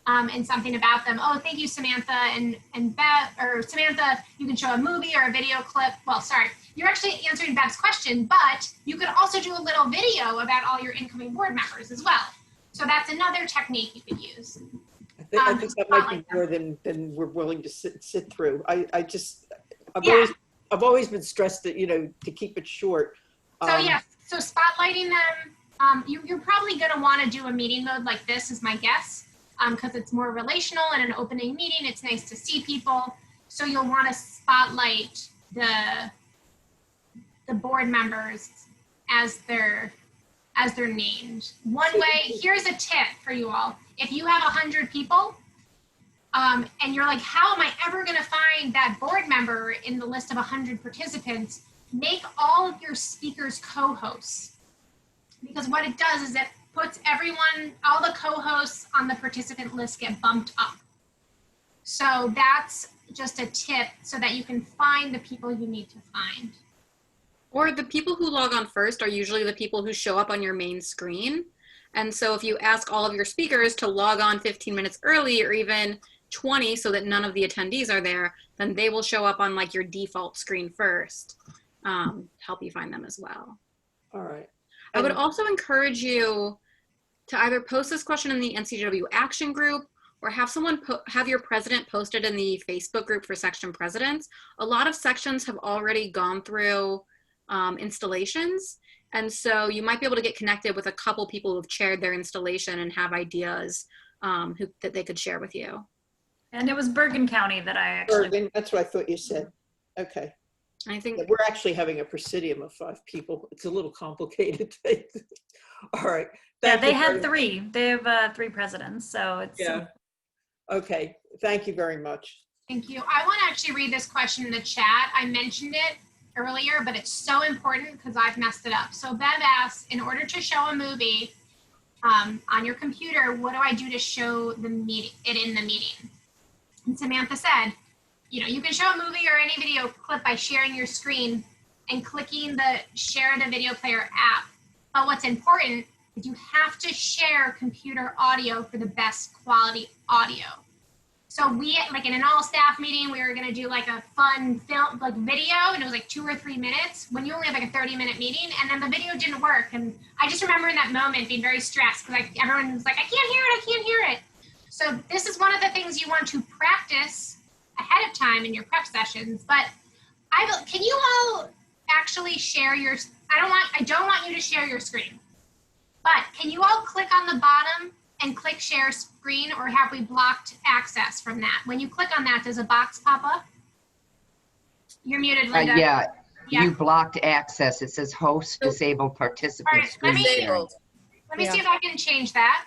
and something about them. Oh, thank you, Samantha and Beth, or Samantha, you can show a movie or a video clip. Well, sorry, you're actually answering Beth's question, but you could also do a little video about all your incoming board members as well. So that's another technique you could use.
I think that might be more than we're willing to sit through. I've always been stressed that, to keep it short.
So yes, so spotlighting them, you're probably going to want to do a meeting mode like this is my guess, because it's more relational and an opening meeting. It's nice to see people. So you'll want to spotlight the board members as they're named. One way, here's a tip for you all. If you have 100 people, and you're like, how am I ever going to find that board member in the list of 100 participants? Make all of your speakers co-hosts. Because what it does is it puts everyone, all the co-hosts on the participant list get bumped up. So that's just a tip so that you can find the people you need to find.
Or the people who log on first are usually the people who show up on your main screen. And so if you ask all of your speakers to log on 15 minutes early or even 20 so that none of the attendees are there, then they will show up on like your default screen first, help you find them as well.
All right.
I would also encourage you to either post this question in the NCJW action group or have someone have your president posted in the Facebook group for section presidents. A lot of sections have already gone through installations. And so you might be able to get connected with a couple people who've chaired their installation and have ideas that they could share with you.
And it was Bergen County that I actually.
Bergen, that's what I thought you said. Okay.
I think
we're actually having a presidium of 5 people. It's a little complicated. All right.
Yeah, they had 3. They have 3 presidents, so it's.
Yeah. Okay. Thank you very much.
Thank you. I want to actually read this question in the chat. I mentioned it earlier, but it's so important because I've messed it up. So Bev asks, in order to show a movie on your computer, what do I do to show it in the meeting? And Samantha said, you can show a movie or any video clip by sharing your screen and clicking the share the video player app. But what's important is you have to share computer audio for the best quality audio. So we, like in an all staff meeting, we were gonna do like a fun film, like video, and it was like 2 or 3 minutes when you only have like a 30-minute meeting, and then the video didn't work. And I just remember in that moment being very stressed because everyone was like, I can't hear it. So this is one of the things you want to practice ahead of time in your prep sessions. But can you all actually share your, I don't want you to share your screen, but can you all click on the bottom and click share screen, or have we blocked access from that? When you click on that, does a box pop up? You're muted, Linda.
Yeah, you blocked access. It says host disabled participant.
All right,
screen sharing.
Let me see if I can change that.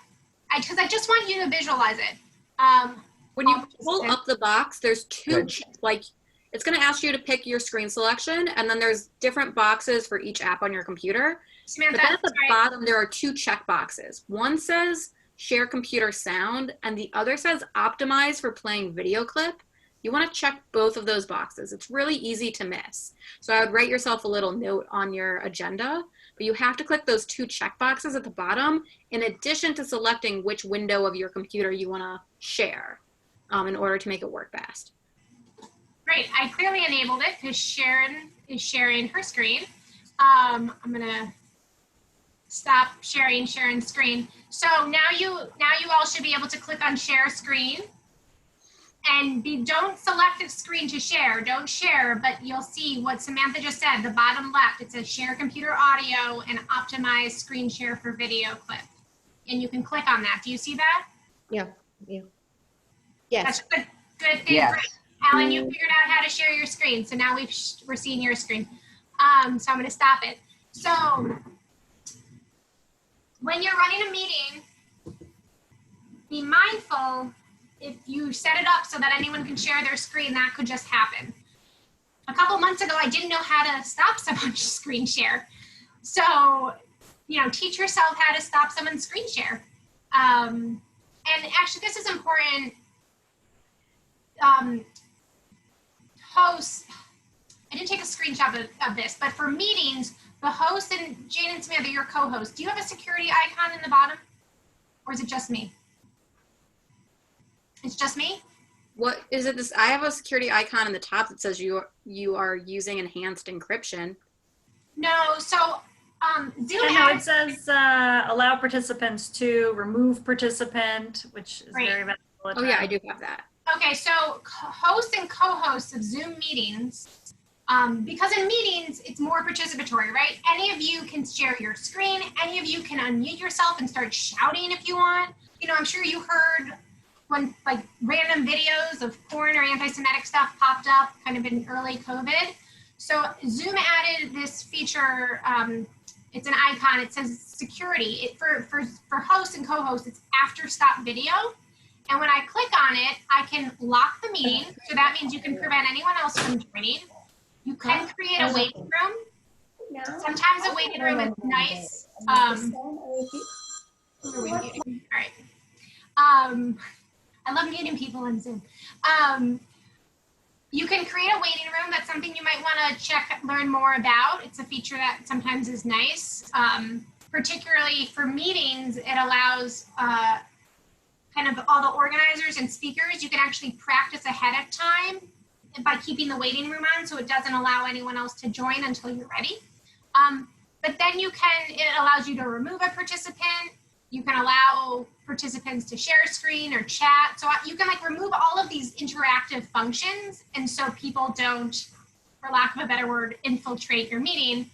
Because I just want you to visualize it.
When you pull up the box, there's 2, it's gonna ask you to pick your screen selection, and then there's different boxes for each app on your computer.
Samantha,
but then at the bottom, there are 2 check boxes. One says share computer sound, and the other says optimize for playing video clip. You wanna check both of those boxes. It's really easy to miss. So I would write yourself a little note on your agenda, but you have to click those 2 check boxes at the bottom in addition to selecting which window of your computer you wanna share in order to make it work best.
Great, I clearly enabled it because Sharon is sharing her screen. I'm gonna stop sharing Sharon's screen. So now you all should be able to click on share screen, and don't select a screen to share, don't share, but you'll see what Samantha just said, the bottom left, it says share computer audio and optimize screen share for video clip. And you can click on that. Do you see that?
Yeah. Yes.
That's good thing.
Yes.
Great. Alan, you figured out how to share your screen. So now we're seeing your screen. So I'm going to stop it. So when you're running a meeting, be mindful if you set it up so that anyone can share their screen, that could just happen. A couple months ago, I didn't know how to stop someone's screen share. So, teach yourself how to stop someone's screen share. And actually, this is important. Hosts, I didn't take a screenshot of this, but for meetings, the host and Jane and Samantha, your co-host, do you have a security icon in the bottom? Or is it just me? It's just me?
What is it? This I have a security icon in the top that says you are using enhanced encryption.
No, so Zoom
I know it
adds,
says allow participants to remove participant, which is
Right.
very valuable. at
Oh yeah, I
times.
do have that.
okay, so hosts and co-hosts of Zoom meetings, because in meetings, it's more participatory, right? Any of you can share your screen. Any of you can unmute yourself and start shouting if you want. You know, I'm sure you heard when like random videos of porn or anti-Semitic stuff popped up kind of in early COVID. So Zoom added this feature, it's an icon, it says security. For hosts and co-hosts, it's after stop video. And when I click on it, I can lock the meeting. So that means you can prevent anyone else from joining. You can create a waiting room. Sometimes a waiting room is nice. Who are we muting? All right. I love muting people in Zoom. You can create a waiting room. That's something you might want to learn more about. It's a feature that sometimes is nice. Particularly for meetings, it allows kind of all the organizers and speakers, you can actually practice ahead of time by keeping the waiting room on so it doesn't allow anyone else to join until you're ready. But then it allows you to remove a participant. You can allow participants to share screen or chat. So you can like remove all of these interactive functions. And so people don't, for lack of a better word, infiltrate your meeting.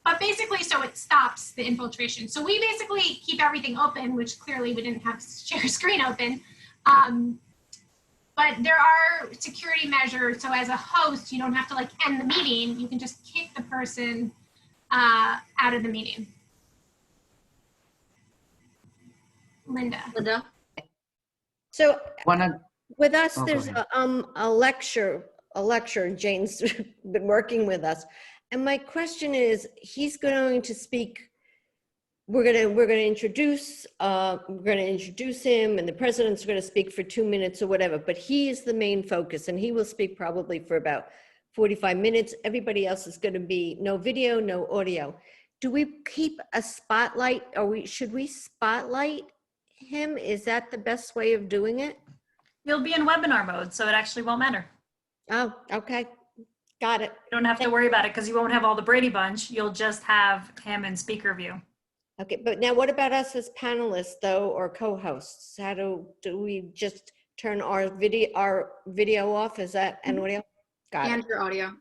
But basically, so it stops the infiltration. So we basically keep everything open, which clearly we didn't have share screen open. But there are security measures. So as a host, you don't have to like end the meeting. You can just kick the person out of the meeting. Linda.
So
One of,
with us,
Oh, go
there's
ahead.
a lecture, Jane's been working with us. And my question is, he's going to speak, we're gonna introduce him and the president's gonna speak for 2 minutes or whatever, but he is the main focus and he will speak probably for about 45 minutes. Everybody else is gonna be no video, no audio. Do we keep a spotlight? Should we spotlight him? Is that the best way of doing it?
You'll be in webinar mode, so it actually won't matter.
Oh, okay. Got it.
You don't have to worry about it because you won't have all the Brady Bunch. You'll just have him in speaker view.
Okay, but now what about us as panelists though, or co-hosts? How do we just turn our video off? Is that and audio? Got
And
it.
your audio.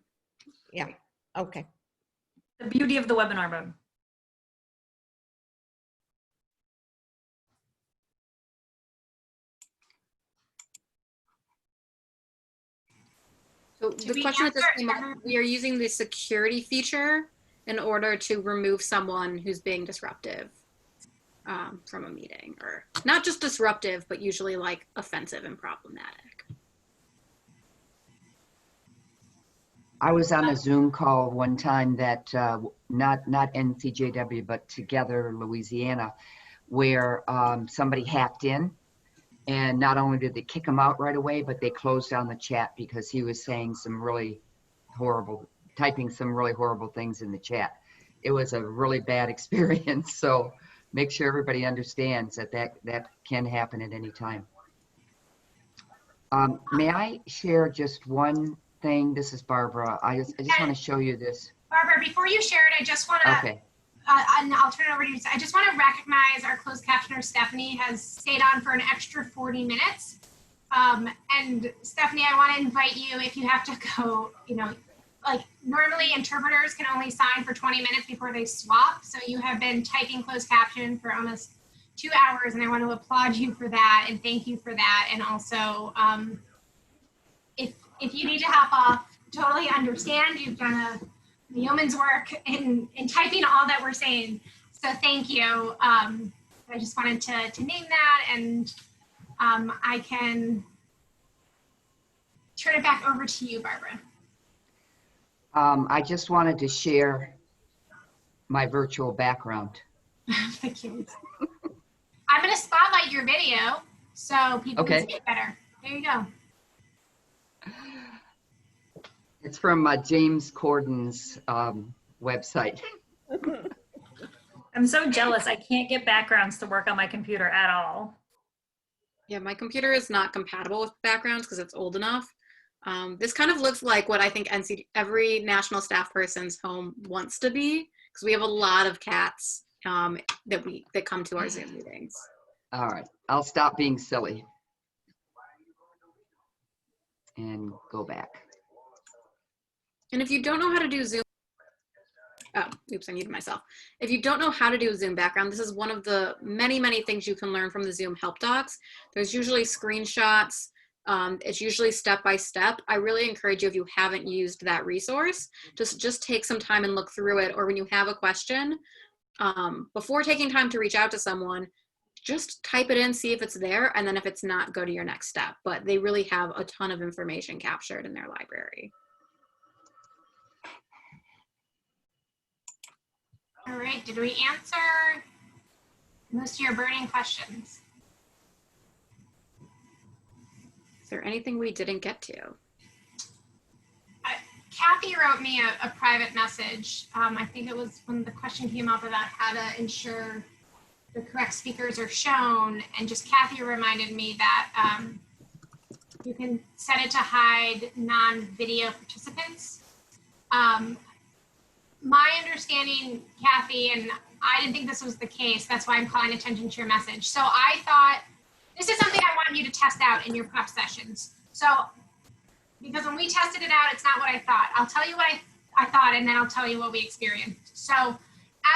Yeah. Okay.
The beauty of the webinar mode.
So
To
the
be
question that just
answered,
came up, we are using the security feature in order to remove someone who's being disruptive from a meeting, or not just disruptive, but usually like offensive and problematic.
I was on a Zoom call one time that, not NCJW, but Together Louisiana, where somebody hacked in. And not only did they kick him out right away, but they closed down the chat because he was saying typing some really horrible things in the chat. It was a really bad experience. So make sure everybody understands that can happen at any time. May I share just one thing? This is Barbara. I just want to show you this.
Barbara, before you share it, I just want to,
Okay.
and I'll turn it over to you. I just want to recognize our closed captioner, Stephanie, has stayed on for an extra 40 minutes. And Stephanie, I want to invite you, if you have to go, like normally interpreters can only sign for 20 minutes before they swap. So you have been typing closed caption for almost 2 hours, and I want to applaud you for that and thank you for that. And also, if you need to hop off, totally understand. You've done a yeoman's work in typing all that we're saying. So thank you. I just wanted to name that, and I can turn it back over to you, Barbara.
I just wanted to share my virtual background.
The kids. I'm going to spotlight your video so people can see it better. There you go.
It's from James Corden's website.
I'm so jealous. I can't get backgrounds to work on my computer at all.
Yeah, my computer is not compatible with backgrounds because it's old enough. This kind of looks like what I think every national staff person's home wants to be, because we have a lot of cats that come to our Zoom meetings.
All right, I'll stop being silly. And go back.
And if you don't know how to do Zoom, oh, oops, I muted myself. If you don't know how to do a Zoom background, this is one of the many, many things you can learn from the Zoom help docs. There's usually screenshots. It's usually step by step. I really encourage you, if you haven't used that resource, just take some time and look through it. Or when you have a question, before taking time to reach out to someone, just type it in, see if it's there, and then if it's not, go to your next step. But they really have a ton of information captured in their library.
All right, did we answer most of your burning questions?
Is there anything we didn't get to?
Kathy wrote me a private message. I think it was when the question came up about how to ensure the correct speakers are shown, and just Kathy reminded me that you can set it to hide non-video participants. My understanding, Kathy, and I didn't think this was the case, that's why I'm calling attention to your message. So I thought, this is something I want you to test out in your prep sessions. So, because when we tested it out, it's not what I thought. I'll tell you what I thought, and then I'll tell you what we experienced. So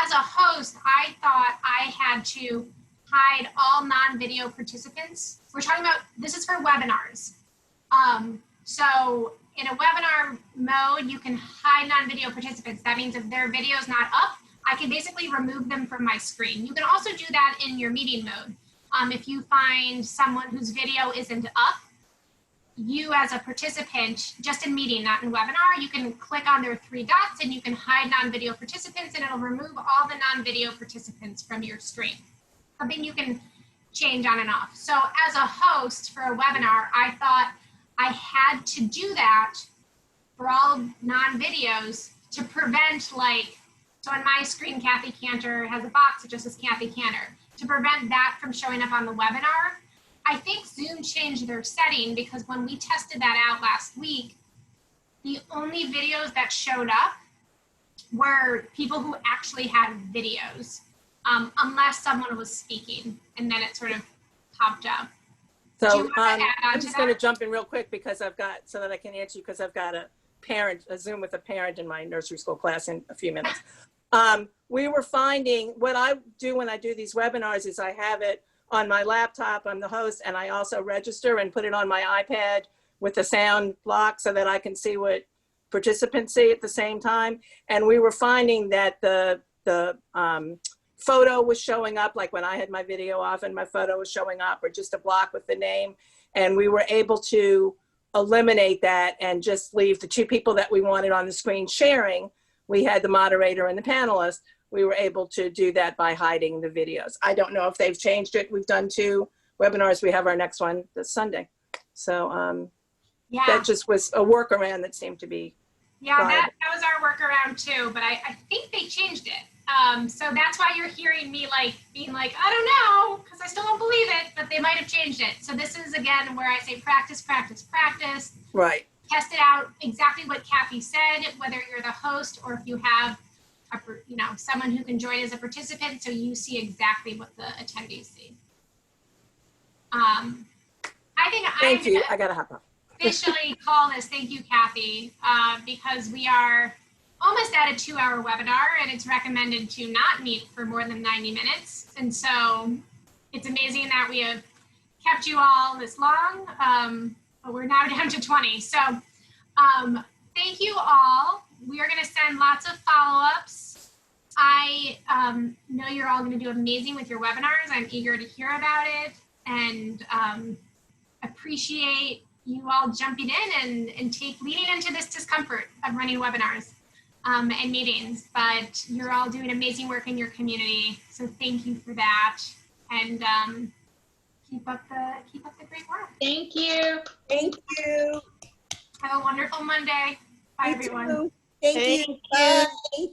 as a host, I thought I had to hide all non-video participants. We're talking about, this is for webinars. So in a webinar mode, you can hide non-video participants. That means if their video is not up, I can basically remove them from my screen. You can also do that in your meeting mode. If you find someone whose video isn't up, you as a participant, just in meeting, not in webinar, you can click on their 3 dots and you can hide non-video participants, and it'll remove all the non-video participants from your screen. Something you can change on and off. So as a host for a webinar, I thought I had to do that for all non-videos to prevent, like, so on my screen, Kathy Cantor has a box that just says Kathy Cantor, to prevent that from showing up on the webinar. I think Zoom changed their setting, because when we tested that out last week, the only videos that showed up were people who actually had videos, unless someone was speaking, and then it sort of popped up.
So I'm just going to jump in real quick, because I've got, so that I can answer you, because I've got a Zoom with a parent in my nursery school class in a few minutes. We were finding, what I do when I do these webinars is I have it on my laptop, I'm the host, and I also register and put it on my iPad with the sound block so that I can see what participants see at the same time. And we were finding that the photo was showing up, like when I had my video off and my photo was showing up, or just a block with the name. And we were able to eliminate that and just leave the 2 people that we wanted on the screen sharing. We had the moderator and the panelist. We were able to do that by hiding the videos. I don't know if they've changed it. We've done 2 webinars. We have our next one this Sunday. So
yeah,
that just was a workaround that seemed to be.
Yeah, that was our workaround too, but I think they changed it. So that's why you're hearing me being like, I don't know, because I still don't believe it, but they might have changed it. So this is, again, where I say practice, practice, practice.
Right.
Test it out exactly what Kathy said, whether you're the host or if you have someone who can join as a participant, so you see exactly what the attendees see. I think
Thank you. I gotta hop up.
Officially call this, thank you, Kathy, because we are almost at a 2-hour webinar, and it's recommended to not meet for more than 90 minutes. And so it's amazing that we have kept you all this long, but we're now down to 20. So thank you all. We are going to send lots of follow-ups. I know you're all going to do amazing with your webinars. I'm eager to hear about it, and appreciate you all jumping in and leading into this discomfort of running webinars and meetings. But you're all doing amazing work in your community, so thank you for that. And keep up the great work.
Thank you.
Thank you.
Have a wonderful Monday. Bye, everyone.
Thank you. Bye. Thank